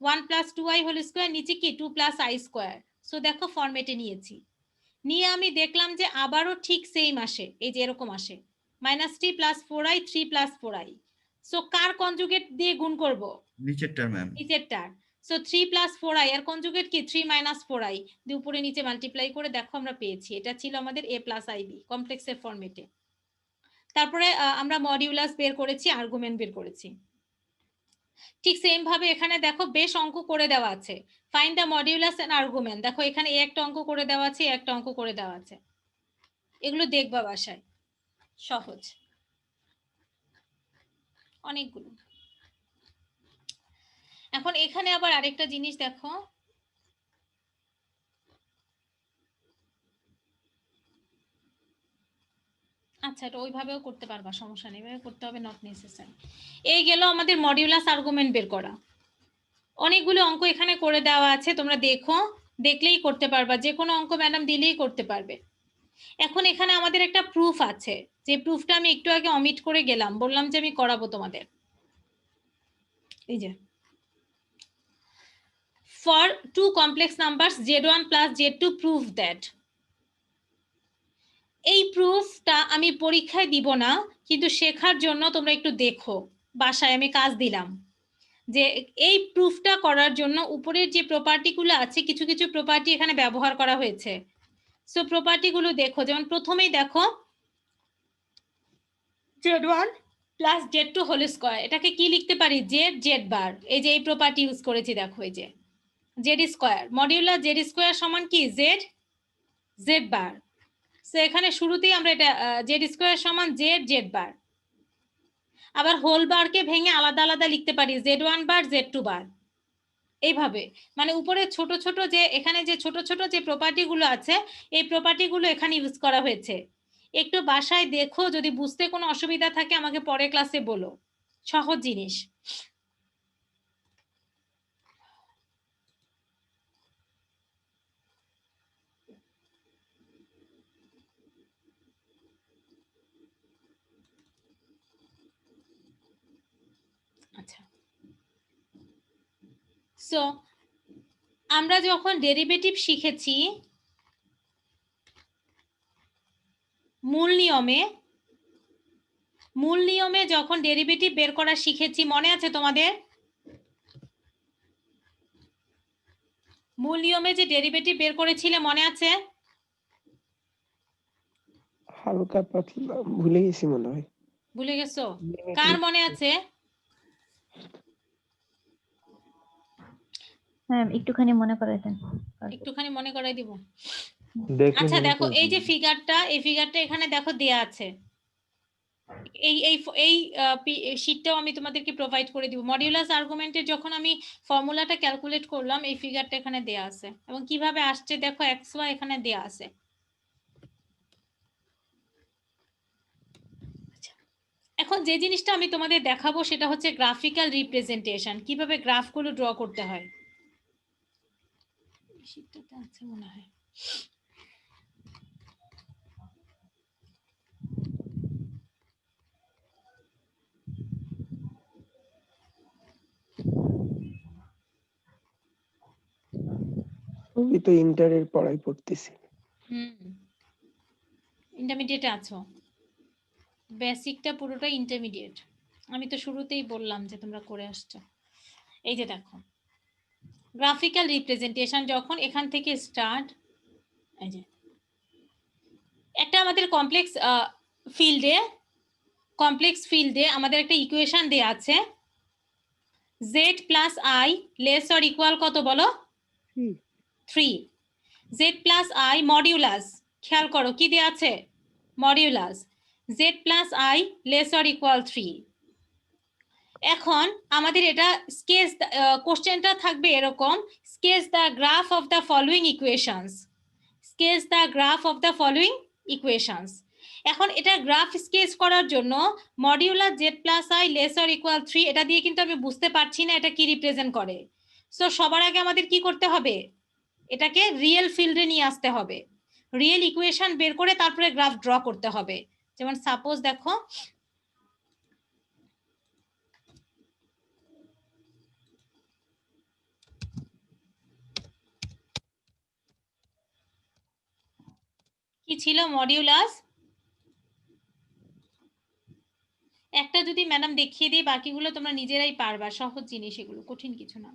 1 প্লাস 2i হোল স্কোয়ার, নিচে কি 2 প্লাস আই স্কোয়ার। সো দেখো ফরম্যাটে নিয়েছি, নিয়ে আমি দেখলাম যে আবারও ঠিক সেম আসে, এই যে এরকম আসে -3 plus 4i 3 plus 4i। So কার কনজুগেট দিয়ে গুণ করব? নিচেরটার ম্যাম। নিচেরটার। সো 3 প্লাস 4i এর কনজুগেট কি 3 মাইনাস 4i, দিয়ে উপরে নিচে মাল্টিপ্লাই করে দেখো আমরা পেয়েছি। এটা ছিল আমাদের a প্লাস আইবি কমপ্লেক্সের ফরম্যাটে। তারপরে আমরা মডিউলাস বের করেছি, আর্গুমেন্ট বের করেছি। ঠিক সেম ভাবে এখানে দেখো বেশ অঙ্ক করে দেওয়া আছে, find the modulus and argument. দেখো এখানে একটা অঙ্ক করে দেওয়া আছে, একটা অঙ্ক করে দেওয়া আছে, এগুলো দেখবা বাসায়, সহজ অনেকগুলো। এখন এখানে আবার আরেকটা জিনিস দেখো, আচ্ছা এটা ওইভাবেও করতে পারবা, সমস্যা নেই, এভাবে করতে হবে, নট নেসেসারি। এই গেল আমাদের মডিউলাস আর্গুমেন্ট বের করা। অনেকগুলো অঙ্ক এখানে করে দেওয়া আছে, তোমরা দেখো, দেখলেই করতে পারবা, যে কোনো অঙ্ক ম্যাডাম দিলেই করতে পারবে। এখন এখানে আমাদের একটা প্রুফ আছে, যে প্রুফটা আমি একটু আগে অমিট করে গেলাম, বললাম যে আমি করাবো তোমাদের। এই যে for two complex numbers z1 plus z2 prove that। এই প্রুফটা আমি পরীক্ষায় দিব না, কিন্তু শেখার জন্য তোমরা একটু দেখো, বাসায় আমি কাজ দিলাম যে এই প্রুফটা করার জন্য উপরের যে প্রপার্টিগুলো আছে, কিছু কিছু প্রপার্টি এখানে ব্যবহার করা হয়েছে। সো প্রপার্টিগুলো দেখো, যেমন প্রথমেই দেখো z1 plus z2 whole square, এটাকে কি লিখতে পারি? z বার। এই যে এই প্রপার্টি ইউজ করেছি, দেখো এই যে Z square modular Z square সমান কি জেড বার। সো এখানে শুরুতেই আমরা এটা জেড স্কোয়ার সমান জেড বার। আবার হোল বারকে ভেঙে আলাদা আলাদা লিখতে পারি, z1 বার z2 বার, এইভাবে। মানে উপরে ছোট ছোট যে এখানে যে ছোট ছোট যে প্রপার্টি গুলো আছে, এই প্রপার্টি গুলো এখানে ইউজ করা হয়েছে। একটু বাসায় দেখো, যদি বুঝতে কোনো অসুবিধা থাকে আমাকে পরে ক্লাসে বলো, সহজ জিনিস। আচ্ছা, সো আমরা যখন ডেরিভেটিভ শিখেছি মূল নিয়মে যখন ডেরিভেটিভ বের করা শিখেছি, মনে আছে তোমাদের? মূল নিয়মে যে ডেরিভেটিভ বের করেছিলে মনে আছে? হালকা পাতলা ভুলে গেছি মনে হয়। ভুলে গেছো? কার মনে আছে? ম্যাম একটুখানি মনে করাই দেন। একটুখানি মনে করাই দিব। দেখলে আচ্ছা মনে দেখো, পড়বে। এই যে ফিগারটা, এই ফিগারটা এখানে দেখো দেয়া আছে। এই এই এই শীটটাও আমি তোমাদেরকে প্রোভাইড করে দিব। মডিউলাস আর্গুমেন্টের যখন আমি ফর্মুলাটা ক্যালকুলেট করলাম, এই ফিগারটা এখানে দেয়া আছে এবং কিভাবে আসছে দেখো, xy এখানে দেয়া আছে। আচ্ছা, এখন যে জিনিসটা আমি তোমাদের দেখাবো সেটা হচ্ছে গ্রাফিক্যাল রিপ্রেজেন্টেশন, কিভাবে গ্রাফগুলো ড্র করতে হয়। শীটটাতে আছে মনে হয়। আমি তো ইন্টারের পড়াই পড়তেছি। ইন্টারমিডিয়েটে আছো? বেসিকটা পুরোটা ইন্টারমিডিয়েট। আমি তো শুরুতেই বললাম যে তোমরা করে আসছো। এই যে দেখো, গ্রাফিক্যাল রিপ্রেজেন্টেশন যখন এখান থেকে স্টার্ট, এই যে একটা আমাদের কমপ্লেক্স ফিল্ডে আমাদের একটা ইকুয়েশন দেয়া আছে, z plus I less or equal কত বলো? 3। z প্লাস আই মডিউলাস, খেয়াল করো কি দেয়া আছে? Modulus z plus I less or equal 3। এখন আমাদের এটা স্কেচ, কোশ্চেনটা থাকবে এরকম, sketch the graph of the following equations, sketch the graph of the following equations. এখন এটা গ্রাফ স্কেচ করার জন্য modulus z plus I less or equal 3, এটা দিয়ে কিন্তু আমি বুঝতে পারছি না এটা কি রিপ্রেজেন্ট করে। সো সবার আগে আমাদের কি করতে হবে? এটাকে রিয়েল ফিল্ডে নিয়ে আসতে হবে, রিয়েল ইকুয়েশন বের করে তারপরে গ্রাফ ড্র করতে হবে। যেমন সাপোজ দেখো, কি ছিল মডিউলাস, একটা যদি ম্যাডাম দেখিয়ে দিই, বাকিগুলো তোমরা নিজেরাই পারবা, সহজ জিনিস এগুলো, কঠিন কিছু না।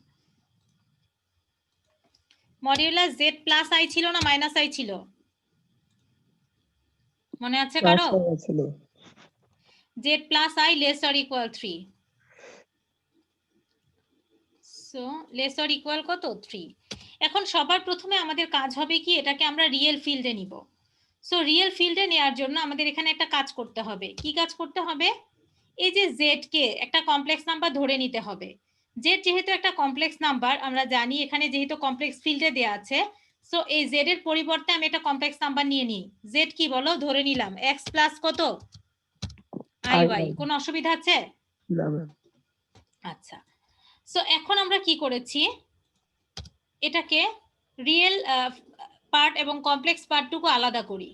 মডিউলাস z প্লাস আই ছিল না মাইনাস আই ছিল? মনে আছে কারো? ছিল z plus I less or equal 3। So less or equal কত? 3। এখন সবার প্রথমে আমাদের কাজ হবে কি, এটাকে আমরা রিয়েল ফিল্ডে নিব। সো রিয়েল ফিল্ডে নেওয়ার জন্য আমাদের এখানে একটা কাজ করতে হবে। কি কাজ করতে হবে? এই যে z কে একটা কমপ্লেক্স নাম্বার ধরে নিতে হবে। z যেহেতু একটা কমপ্লেক্স নাম্বার, আমরা জানি এখানে যেহেতু কমপ্লেক্স ফিল্ডে দেয়া আছে, সো এই z এর পরিবর্তে আমি একটা কমপ্লেক্স নাম্বার নিয়ে নিই। z কি বলো? ধরে নিলাম x প্লাস কত? iy। কোনো অসুবিধা আছে? না ম্যাম। আচ্ছা, সো এখন আমরা কি করেছি, এটাকে রিয়েল পার্ট এবং কমপ্লেক্স পার্টটুকু আলাদা করি।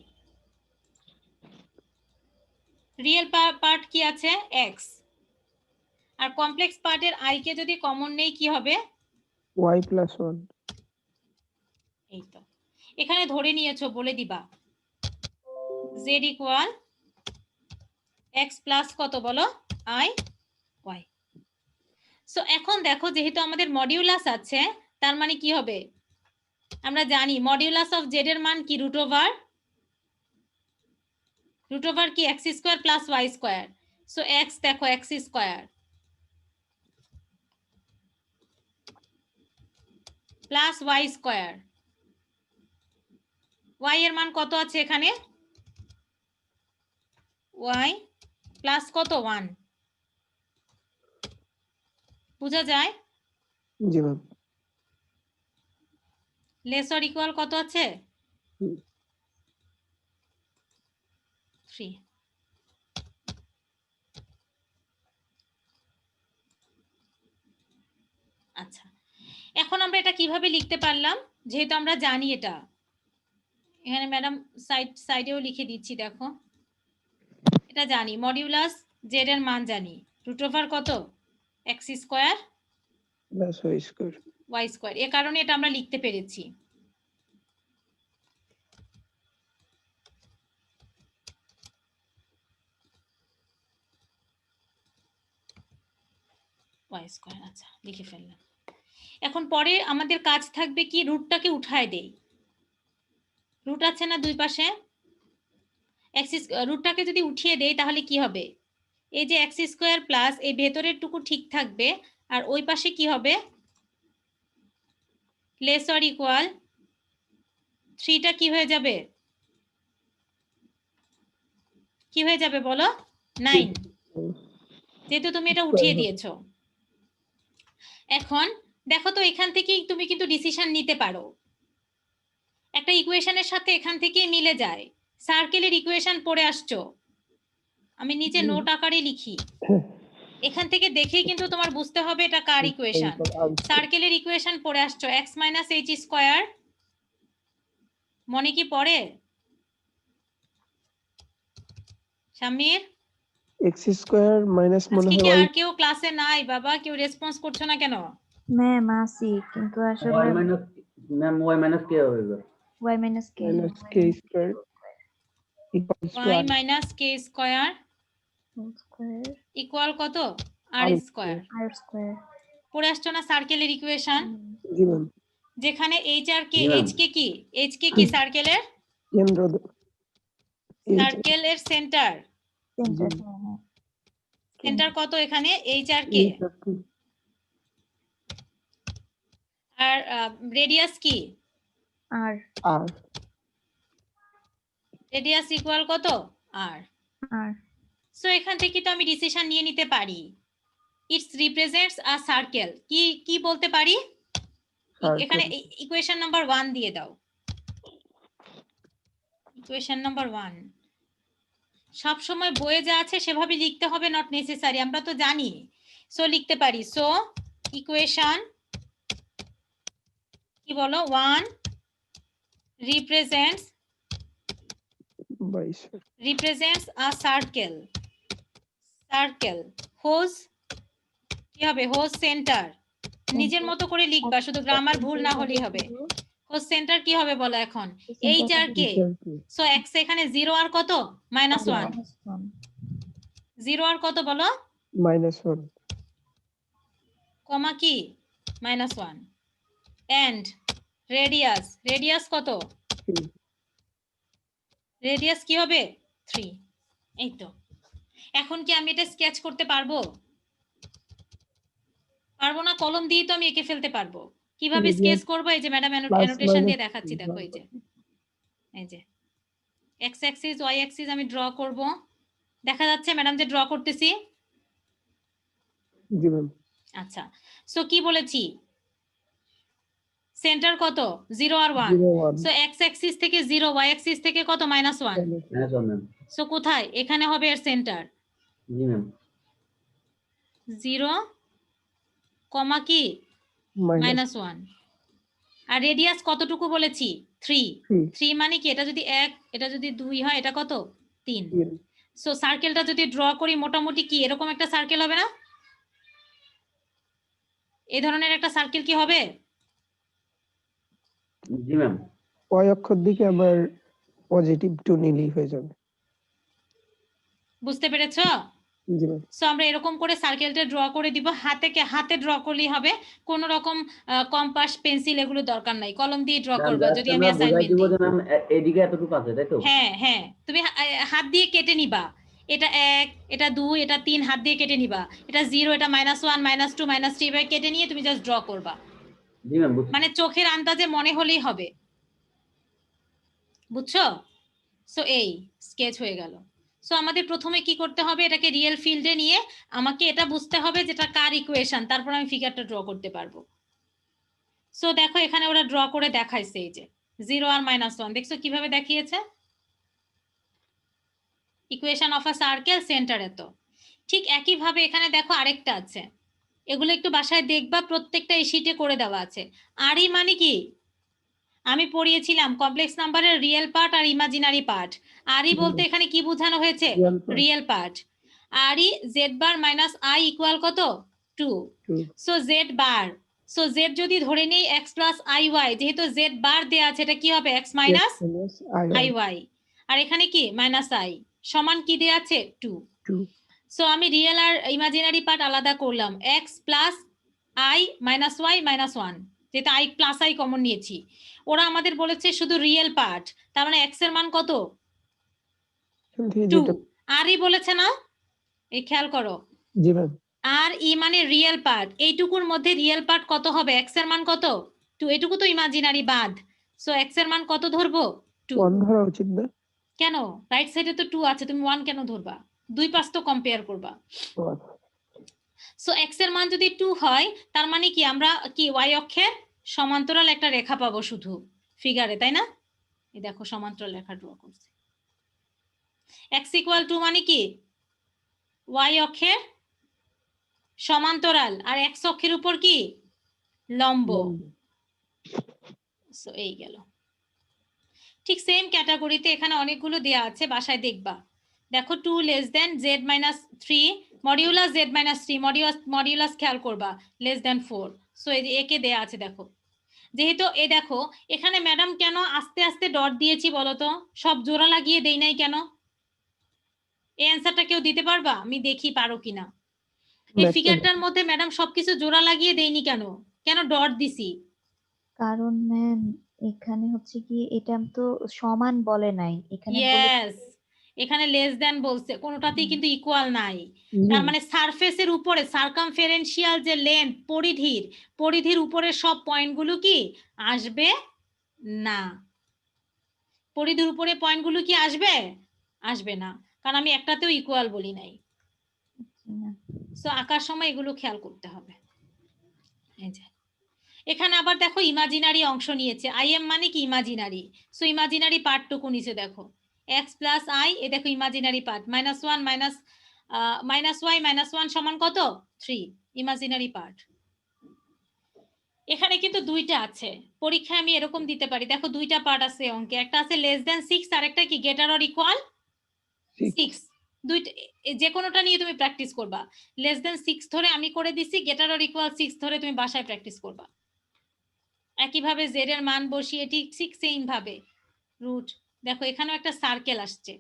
রিয়েল পার্ট কি আছে? x, আর কমপ্লেক্স পার্টের i কে যদি কমন নেই কি হবে? y plus 1। এই তো এখানে ধরে নিয়েছো, বলে দিবা z ইকুয়াল x প্লাস কত বলো? i y। সো এখন দেখো, যেহেতু আমাদের মডিউলাস আছে, তার মানে কি হবে? আমরা জানি মডিউলাস অফ z এর মান কি? রুট ওভার কি x square plus y square. So x দেখো x square plus y square. y এর মান কত আছে এখানে? y প্লাস কত? 1। বুঝা যায়? জি ম্যাম। লেস অর ইকুয়াল কত আছে? 3। আচ্ছা, এখন আমরা এটা কিভাবে লিখতে পারলাম? যেহেতু আমরা জানি এটা, এখানে ম্যাডাম সাইডেও লিখে দিচ্ছি, দেখো এটা জানি, মডিউলাস z এর মান জানি, রুট ওভার কত? x square plus y square. y square. এর কারণে এটা আমরা লিখতে পেরেছি। y স্কয়ার, আচ্ছা লিখে ফেললাম। এখন পরে আমাদের কাজ থাকবে কি, রুটটাকে উঠায় দেই। রুট আছে না দুই পাশে? এক্স রুটটাকে যদি উঠিয়ে দেই তাহলে কি হবে? এই যে এক্স স্কোয়ার প্লাস এই ভেতরের টুকু ঠিক থাকবে, আর ওই পাশে কি হবে? লেস অর ইকুয়াল 3টা কি হয়ে যাবে? কি হয়ে যাবে বলো? 9, যেহেতু তুমি এটা উঠিয়ে দিয়েছো। এখন দেখো তো, এখান থেকেই তুমি কিন্তু ডিসিশন নিতে পারো। একটা ইকুয়েশনের সাথে এখান থেকেই মিলে যায়। সার্কেলের ইকুয়েশন পড়ে আসছো, আমি নিচে নোট আকারে লিখি। এখান থেকে দেখেই কিন্তু তোমার বুঝতে হবে এটা কার ইকুয়েশন। সার্কেলের ইকুয়েশন পড়ে আসছো, x মাইনাস এইচ স্কোয়ার। মনে কি পড়ে শামির? এক্স স্কোয়ার মাইনাস মনে আজকে হয় কি ওয়াই আর কেউ ক্লাসে নাই বাবা? কেউ রেসপন্স করছো না কেন? ম্যাম আসি, কিন্তু আসলে y minus ma'am y minus k হবে এবার? y minus k minus k square equals to y minus k square equal কত? আর স্কোয়ার। আর স্কোয়ার। পড়ে আসছো না সার্কেলের ইকুয়েশন? জি ম্যাম। যেখানে এইচ আর কে, জি, ম্যাম। এইচ কে কি? এইচ কে কি সার্কেলের? কেন্দ্র সার্কেলের সেন্টার। সেন্টার। সেন্টার কত এখানে? এইচ আর কে। আর রেডিয়াস কি? আর আর রেডিয়াস ইকুয়াল কত? আর। আর সো এখান থেকে তো আমি ডিসিশন নিয়ে নিতে পারি। It's represents a circle. কি কি বলতে পারি? এখানে ইকুয়েশন নাম্বার 1 দিয়ে দাও। ইকুয়েশন নাম্বার 1 সব সময় বইয়ে যা আছে সেভাবে লিখতে হবে, নট নেসেসারি, আমরা তো জানি। সো লিখতে পারি, সো ইকুয়েশন কি বলো? 1 represents a circle whose কি হবে? whose center, নিজের মতো করে লিখবা, শুধু গ্রামার ভুল না হলেই হবে। whose center কি হবে বলো এখন? এইচ আর কে। সো এক্স এখানে 0 আর কত? -1। 0 আর কত বলো? -1 কমা কি? -1 and রেডিয়াস কত? রেডিয়াস কি হবে? 3। এই তো। এখন কি আমি এটা স্কেচ করতে পারবো? পারবো না? কলম দিয়ে তো আমি এঁকে ফেলতে পারবো। কিভাবে স্কেচ করবো? এই যে ম্যাডাম অ্যানোটেশন দিয়ে দেখাচ্ছি, দেখো এই যে এক্স অ্যাক্সিস ওয়াই অ্যাক্সিস আমি ড্র করব। দেখা যাচ্ছে ম্যাডাম যে ড্র করতেছি? জি ম্যাম। আচ্ছা, সো কি বলেছি? সেন্টার কত? 0 আর 1। সো এক্স অ্যাক্সিস থেকে 0, ওয়াই অ্যাক্সিস থেকে কত? -1। হ্যাঁ ম্যাম। সো কোথায়? এখানে হবে এর সেন্টার। জি ম্যাম। 0 কমা কি? -1। আর রেডিয়াস কতটুকু বলেছি? 3। 3 মানে কি? এটা যদি 1, এটা যদি 2 হয়, এটা কত? 3। সো সার্কেলটা যদি ড্র করি মোটামুটি কি এরকম একটা সার্কেল হবে না? এই ধরনের একটা সার্কেল কি হবে? জি ম্যাম। ওয়াই অক্ষর দিকে আবার পজিটিভ 2 নিলেই হয়ে যাবে। বুঝতে পেরেছো? জি ম্যাম। সো আমরা এরকম করে সার্কেলটা ড্র করে দিব। হাতে ড্র করলেই হবে, কোন রকম কম্পাস পেন্সিল এগুলো দরকার নাই, কলম দিয়ে ড্র করবা যদি আমি অ্যাসাইনমেন্ট দিই। ম্যাম এদিকে এতটুকু আছে তাই তো? হ্যাঁ হ্যাঁ, তুমি হাত দিয়ে কেটে নিবা। এটা 1, এটা 2, এটা 3 হাত দিয়ে কেটে নিবা। এটা 0, এটা -1, -2, -3 এভাবে কেটে নিয়ে তুমি জাস্ট ড্র করবা। জি ম্যাম। মানে চোখের আন্দাজে মনে হলেই হবে। বুঝছো? সো এই স্কেচ হয়ে গেল। সো আমাদের প্রথমে কি করতে হবে? এটাকে রিয়েল ফিল্ডে নিয়ে আমাকে এটা বুঝতে হবে যেটা কার ইকুয়েশন, তারপর আমি ফিগারটা ড্র করতে পারবো। সো দেখো এখানে ওরা ড্র করে দেখাইছে, এই যে 0 আর -1 দেখছো কিভাবে দেখিয়েছে? Equation of a circle centre এত। ঠিক একই ভাবে এখানে দেখো আরেকটা আছে, এগুলো একটু বাসায় দেখবা, প্রত্যেকটা এই শীটে করে দেওয়া আছে। আরই মানে কি? আমি পড়িয়েছিলাম কমপ্লেক্স নাম্বারের রিয়েল পার্ট আর ইমাজিনারি পার্ট। আরই বলতে এখানে কি বোঝানো হয়েছে? Real part. Re Z bar minus i equal কত? 2। So Z bar, so Z যদি ধরে নেই এক্স প্লাস আই ওয়াই, যেহেতু জেড বার দেয়া আছে, এটা কি হবে? X minus i y. আর এখানে কি? মাইনাস আই সমান কি দেয়া আছে? 2। সো আমি রিয়েল আর ইমাজিনারি পার্ট আলাদা করলাম। X plus i minus y -1, যেটা আই প্লাস আই কমন নিয়েছি। ওরা আমাদের বলেছে শুধু রিয়েল পার্ট, তার মানে এক্স এর মান কত? এখান থেকে 2 যেটা আর ই বলেছে না, এই খেয়াল করো, জি ম্যাম আর ই মানে রিয়েল পার্ট, এইটুকুর মধ্যে রিয়েল পার্ট কত হবে, এক্স এর মান কত 2, এটুকু তো ইমাজিনারি বাদ, সো এক্স এর মান কত ধরবো 2। 1 ধরা উচিত না? কেন, রাইট সাইডে তো 2 আছে, তুমি 1 কেন ধরবা, 2 পাশ তো কম্পেয়ার করবা। ও আচ্ছা। সো এক্স এর মান যদি 2 হয়, তার মানে কি আমরা কি ওয়াই অক্ষের সমান্তরাল একটা রেখা পাবো শুধু ফিগারে, তাই না? এই দেখো সমান্তরাল রেখা ড্র করছি। এক্স ইকুয়াল 2 মানে কি ওয়াই অক্ষের সমান্তরাল, আর এক্স অক্ষের উপর কি লম্ব। সো এই গেল। ঠিক সেম ক্যাটাগরিতে এখানে অনেকগুলো দেয়া আছে, বাসায় দেখবা। দেখো 2 less than Z minus 3 modulus Z minus 3 modulus খেয়াল করবা লেস দেন 4। সো এই যে একে দেয়া আছে দেখো, যেহেতু এই দেখো এখানে ম্যাডাম কেন আস্তে আস্তে ডট দিয়েছি বলো তো, সব জোড়া লাগিয়ে দেই নাই কেন? এই অ্যান্সারটা কেউ দিতে পারবা? আমি দেখি পারো কিনা। এই ম্যাথটা ফিগারটার মধ্যে ম্যাডাম সবকিছু জোড়া লাগিয়ে দেইনি কেন, কেন ডট দিছি? কারণ ম্যাম এখানে হচ্ছে কি এটা তো সমান বলে নাই, এখানে বলে ইয়েস, এখানে লেস দেন বলছে, কোনোটাতেই কিন্তু ইকুয়াল নাই। তার মানে সারফেসের উপরে সার্কামফারেন্সিয়াল যে লেন্থ পরিধির উপরে সব পয়েন্টগুলো কি আসবে না। পরিধির উপরে পয়েন্টগুলো কি আসবে? আসবে না, কারণ আমি একটাতেও ইকুয়াল বলি নাই। না। সো আঁকার সময় এগুলো খেয়াল করতে হবে। এই যে এখানে আবার দেখো ইমাজিনারি অংশ নিয়েছে, আই এম মানে কি ইমাজিনারি, সো ইমাজিনারি পার্টটুকু নিচে দেখো এক্স প্লাস আই, এ দেখো ইমাজিনারি পার্ট -1 মাইনাস ওয়াই -1 সমান কত 3, ইমাজিনারি পার্ট। এখানে কিন্তু দুইটা আছে, পরীক্ষায় আমি এরকম দিতে পারি, দেখো দুইটা পার্ট আছে অঙ্কে, একটা আছে লেস দেন 6 আর একটা কি গ্রেটার অর ইকুয়াল 6। দুইটা যে কোনোটা নিয়ে তুমি প্র্যাকটিস করবা, লেস দেন 6 ধরে আমি করে দিছি, গ্রেটার অর ইকুয়াল 6 ধরে তুমি বাসায় প্র্যাকটিস করবা। একইভাবে জেড এর মান বসিয়ে ঠিক সেম ভাবে রুট, দেখো এখানেও একটা সার্কেল আসছে,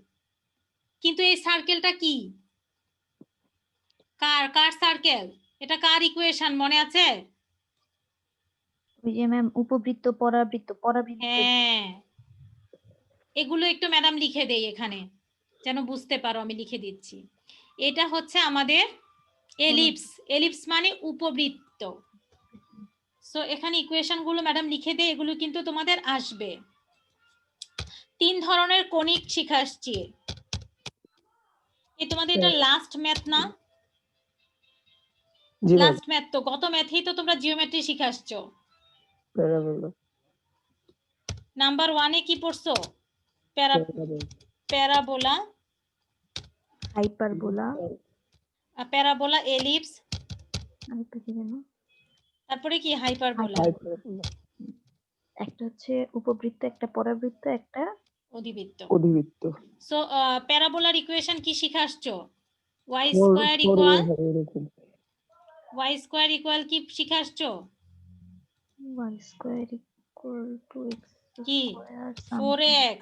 কিন্তু এই সার্কেলটা কি, কার সার্কেল, এটা কার ইকুয়েশন মনে আছে? ওই যে ম্যাম উপবৃত্ত পরাবৃত্ত হ্যাঁ, এগুলো একটু ম্যাডাম লিখে দেই এখানে যেন বুঝতে পারো, আমি লিখে দিচ্ছি। এটা হচ্ছে আমাদের এলিপস মানে উপবৃত্ত। সো এখানে ইকুয়েশন গুলো ম্যাডাম লিখে দেয়, এগুলো কিন্তু তোমাদের আসবে। 3 ধরনের কণিক শিখে আসছি, এই তোমাদের এটা লাস্ট ম্যাথ না? জি ম্যাম লাস্ট ম্যাথ তো, গত ম্যাথেই তো তোমরা জিওমেট্রি শিখে আসছো। প্যারাবোলা নাম্বার 1 এ কি পড়ছো? প্যারাবোলা, প্যারাবোলা, এলিপস, তারপরে কি হাইপারবোলা, একটা হচ্ছে উপবৃত্ত, একটা পরাবৃত্ত, একটা অধিবৃত্ত। সো প্যারাবোলার ইকুয়েশন কি শিখে আসছো? y স্কয়ার ইকুয়াল কি শিখে আসছো? y square equal two x কি স্কয়ার 4x।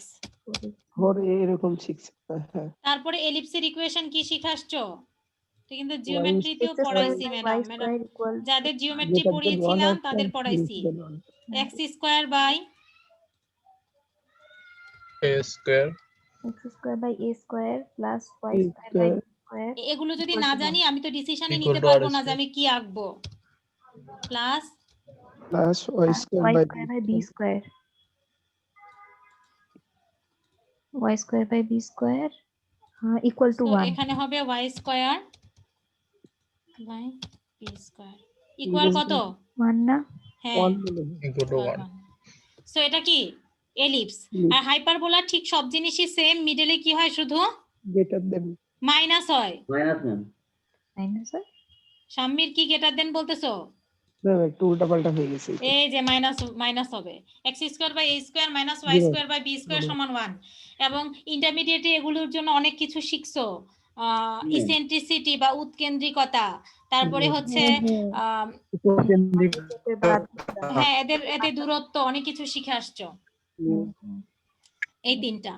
4 এরকম 6 হ্যাঁ। তারপরে এলিপসের ইকুয়েশন কি শিখে আসছো? তো কিন্তু জিওমেট্রিতেও পড়াইছি ম্যাডাম, যাদের জিওমেট্রি পড়িয়েছিলাম তাদের পড়াইছি। x square by a square x square by a square plus y square by b square, এগুলো যদি না জানি আমি তো ডিসিশনে Equal নিতে to পারবো R না যে square. আমি কি আঁকবো। Plus y square y by square by b square, y square by b square equal to 1। এখানে হবে y square by b square equal কত 1 না? হ্যাঁ 1 equal to 1. সো এটা কি এলিপস। আর হাইপারবোলা ঠিক সব জিনিসই সেম, মিডলে কি হয় শুধু গ্রেটার দেন মাইনাস হয়। মাইনাস ম্যাম মাইনাস হয়। সাম্মির কি গ্রেটার দেন বলতেছো? ম্যাম একটু উল্টাপাল্টা হয়ে গেছে এই যে মাইনাস হবে, x square by a square minus y square by b square সমান 1। এবং ইন্টারমিডিয়েটে এগুলোর জন্য অনেক কিছু শিখছো, ইসেন্ট্রিসিটি বা উৎকেন্দ্রিকতা, তারপরে হচ্ছে হ্যাঁ এদের দূরত্ব, অনেক কিছু শিখে আসছো। এই তিনটা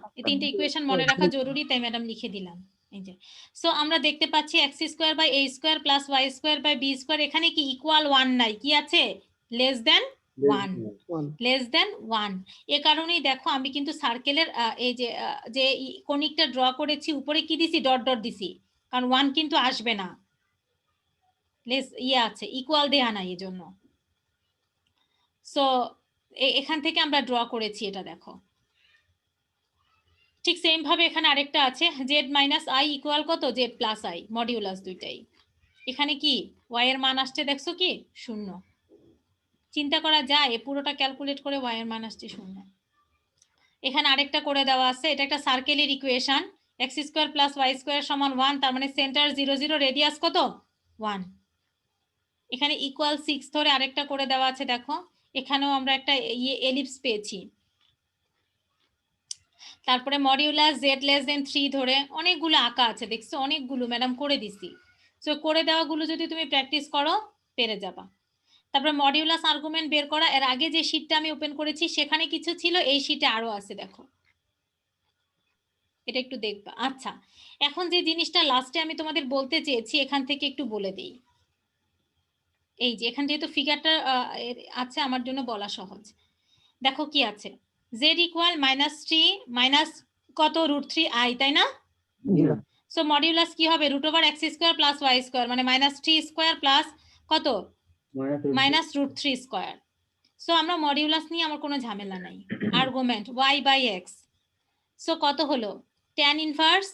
ইকুয়েশন মনে রাখা জরুরি, তাই ম্যাডাম লিখে দিলাম। এই যে সো আমরা দেখতে পাচ্ছি x square by a square plus y square by b square, এখানে কি ইকুয়াল 1 নাই, কি আছে less than one, One. Less than one. এ কারণেই দেখো আমি কিন্তু সার্কেলের এই যে যে কনিকটা ড্র করেছি উপরে কি দিছি, ডট ডট দিছি, কারণ ওয়ান কিন্তু আসবে না, লেস আছে, ইকুয়াল দেয়া নাই এজন্য। সো এখান থেকে আমরা ড্র করেছি এটা, দেখো ঠিক সেম ভাবে এখানে আরেকটা আছে, জেড মাইনাস আই ইকুয়াল কত, জেড প্লাস আই, মডিউলাস দুইটাই। এখানে কি ওয়াই এর মান আসছে, দেখছো কি 0। চিন্তা করা যায় পুরোটা ক্যালকুলেট করে ওয়াই এর মান আসছে 0। এখানে আরেকটা করে দেওয়া আছে, এটা একটা সার্কেলের equation, x square plus y square সমান 1, তার মানে সেন্টার 0 0, রেডিয়াস কত 1। এখানে ইকুয়াল 6 ধরে আরেকটা করে দেওয়া আছে, দেখো এখানেও আমরা একটা এলিপস পেয়েছি। তারপরে মডিউলাস জেড লেস দেন 3 ধরে অনেকগুলো আঁকা আছে, দেখছো অনেকগুলো ম্যাডাম করে দিছি। সো করে দেওয়াগুলো যদি তুমি প্র্যাকটিস করো পেরে যাবা। তারপরে মডিউলাস আর্গুমেন্ট বের করা, এর আগে যে শীটটা আমি ওপেন করেছি সেখানে কিছু ছিল, এই শীটে আরো আছে, দেখো এটা একটু দেখবা। আচ্ছা, এখন যে জিনিসটা লাস্টে আমি তোমাদের বলতে চেয়েছি এখান থেকে একটু বলে দিই। এই যে এখান যেহেতু ফিগারটা আছে আমার জন্য বলা সহজ। দেখো কি আছে, জেড ইকুয়াল -3 মাইনাস কত √3i, তাই না? জি ম্যাম। সো মডিউলাস কি হবে, √x square plus y square, মানে -3 স্কোয়ার প্লাস কত, -√3 স্কোয়ার। সো আমরা মডিউলাস নিয়ে আমার কোনো ঝামেলা নাই। আর্গুমেন্ট y/x, সো কত হলো, tan ইনভার্স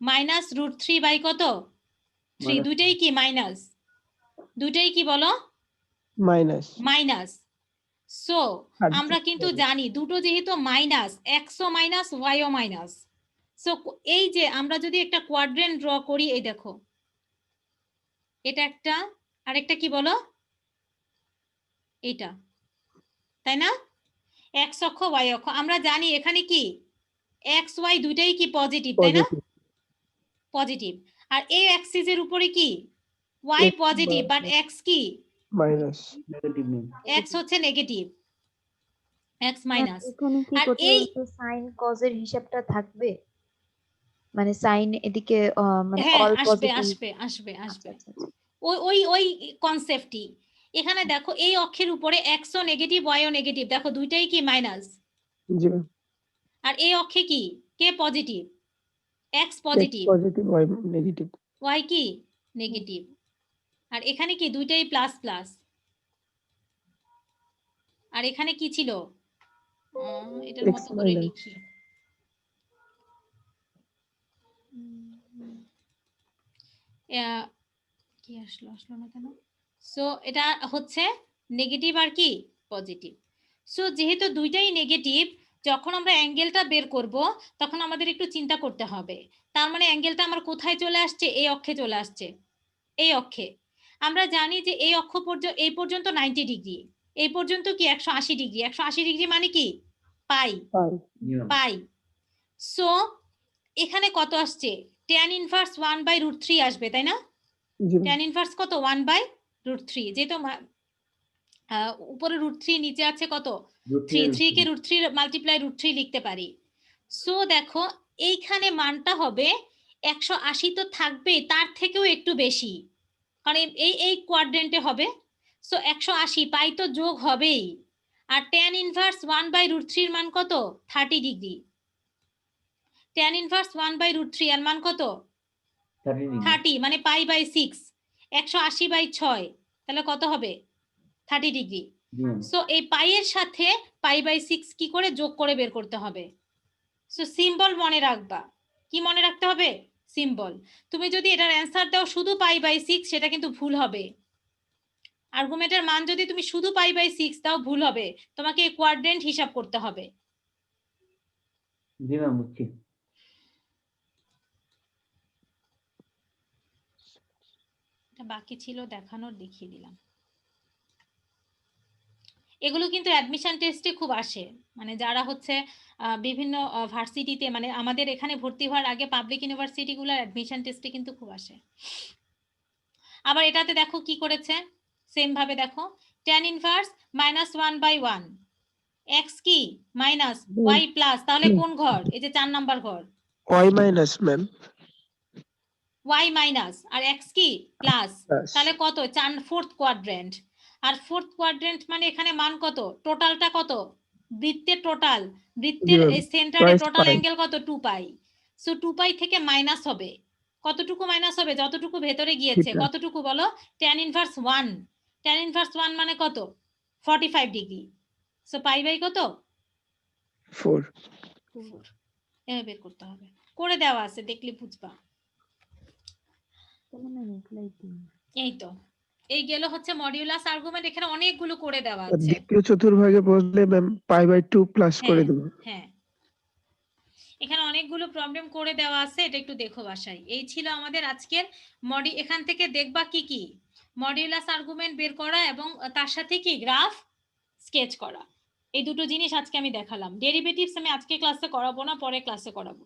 -√3 বাই কত 3, দুইটাই কি মাইনাস, দুইটাই কি বলো Minus. মাইনাস। সো আমরা কিন্তু জানি দুটো যেহেতু মাইনাস, এক্সও মাইনাস ওয়াইও মাইনাস। সো এই যে আমরা যদি একটা কোয়াড্রেন্ট ড্র করি, এই দেখো এটা একটা, আরেকটা কি বলো, এটা, তাই না? এক্স অক্ষ ওয়াই অক্ষ, আমরা জানি এখানে কি এক্স ওয়াই দুইটাই কি পজিটিভ, তাই না? Positive. পজিটিভ। আর এই অ্যাক্সিসের উপরে কি y X positive, but x কি Minus. Negative ma'am. এক্স হচ্ছে নেগেটিভ, এক্স মাইনাস। এখানে কি আর কোথাও এই সাইন কজের হিসাবটা থাকবে, মানে সাইন এদিকে মানে হ্যাঁ অল আসবে পজিটিভ? আসবে আসবে আসবে, ওই ওই ওই কনসেপ্টই। এখানে দেখো এই অক্ষের উপরে এক্সও নেগেটিভ ওয়াইও নেগেটিভ, দেখো দুইটাই কি মাইনাস। জি ম্যাম। আর এই অক্ষে কি কে positive, x X positive positive, Y negative. Y কি নেগেটিভ। আর এখানে কি দুইটাই প্লাস প্লাস। আর এখানে কি ছিল, এটার X মতো করে minus. লিখি, কি আসলো না কেন। সো এটা হচ্ছে নেগেটিভ আর কি পজিটিভ। সো যেহেতু দুইটাই নেগেটিভ, যখন আমরা অ্যাঙ্গেলটা বের করব তখন আমাদের একটু চিন্তা করতে হবে। তার মানে অ্যাঙ্গেলটা আমার কোথায় চলে আসছে, এই অক্ষে চলে আসছে, এই অক্ষে। আমরা জানি যে এই অক্ষ পর্যন্ত, এই পর্যন্ত 90 ডিগ্রি, এই পর্যন্ত কি 180 ডিগ্রি, 180 ডিগ্রি মানে কি পাই, Pi. জি ম্যাম। পাই। সো এখানে কত আসছে, tan ইনভার্স 1/√3 আসবে, তাই না? জি ম্যাম। tan ইনভার্স কত 1/√3, যেহেতু উপরে √3 নিচে আছে কত 3, 3 কে √3 মাল্টিপ্লাই √3 লিখতে পারি। সো দেখো এইখানে মানটা হবে 180, তো থাকবে তার থেকেও একটু বেশি, কারণ এই কোয়াড্রেন্টে হবে। সো 180 পাই তো যোগ হবেই। আর tan ইনভার্স 1/√3 এর মান কত 30 ডিগ্রি, tan ইনভার্স 1/√3 এর মান কত 30, মানে π/6, 180/6, তাহলে কত হবে 30 ডিগ্রি। জি ম্যাম। সো এই পাই এর সাথে π/6 কি করে যোগ করে বের করতে হবে। সো সিম্বল মনে রাখবা, কি মনে রাখতে হবে, সিম্বল। তুমি যদি এটার অ্যান্সার দাও শুধু π/6 সেটা কিন্তু ভুল হবে। আর্গুমেন্টের মান যদি তুমি শুধু π/6 দাও ভুল হবে, তোমাকে কোয়াড্রেন্ট হিসাব করতে হবে। জি ম্যাম বুঝছি। এটা বাকি ছিল দেখানোর, দেখিয়ে দিলাম। এগুলো কিন্তু অ্যাডমিশন টেস্টে খুব আসে, মানে যারা হচ্ছে বিভিন্ন ভার্সিটিতে, মানে আমাদের এখানে ভর্তি হওয়ার আগে পাবলিক ইউনিভার্সিটিগুলোর অ্যাডমিশন টেস্টে কিন্তু খুব আসে। আবার এটাতে দেখো কি করেছে, সেম ভাবে দেখো tan ইনভার্স -1/1, x কি মাইনাস y প্লাস, তাহলে কোন ঘর, এই যে 4 নাম্বার ঘর, Y minus ma'am. y minus আর x কি প্লাস, Plus. তাহলে কত 4, 4th কোয়াড্রেন্ট। আর ফোর্থ কোয়াড্রেন্ট মানে এখানে মান কত, টোটালটা কত, বৃত্তের টোটাল, বৃত্তের জি, সেন্টারে twice টোটাল pi। অ্যাঙ্গেল কত, 2 পাই। সো 2 পাই থেকে মাইনাস হবে, কতটুকু মাইনাস হবে, যতটুকু ভেতরে গিয়েছে, থিটা। কতটুকু বলো, tan ইনভার্স 1, tan ইনভার্স 1 মানে কত, 45 ডিগ্রি। সো পাই বাই কত, 4। 4। এভাবে বের করতে হবে, করে দেওয়া আছে, দেখলে বুঝবা। তাহলে ম্যাম এগুলাই দিন। এই তো, এই গেল হচ্ছে মডিউলাস আর্গুমেন্ট, এখানে অনেকগুলো করে দেওয়া আর আছে। দ্বিতীয় চতুর্ভাগে বসলে ম্যাম π/2 প্লাস করে হ্যাঁ দেবো। হ্যাঁ, এখানে অনেকগুলো প্রবলেম করে দেওয়া আছে, এটা একটু দেখো বাসায়। এই ছিল আমাদের আজকের এখান থেকে দেখবা কি কি, মডিউলাস আর্গুমেন্ট বের করা এবং তার সাথে কি গ্রাফ স্কেচ করা, এই দুটো জিনিস আজকে আমি দেখালাম। ডেরিভেটিভস আমি আজকে ক্লাসে করাবো না, পরে ক্লাসে করাবো।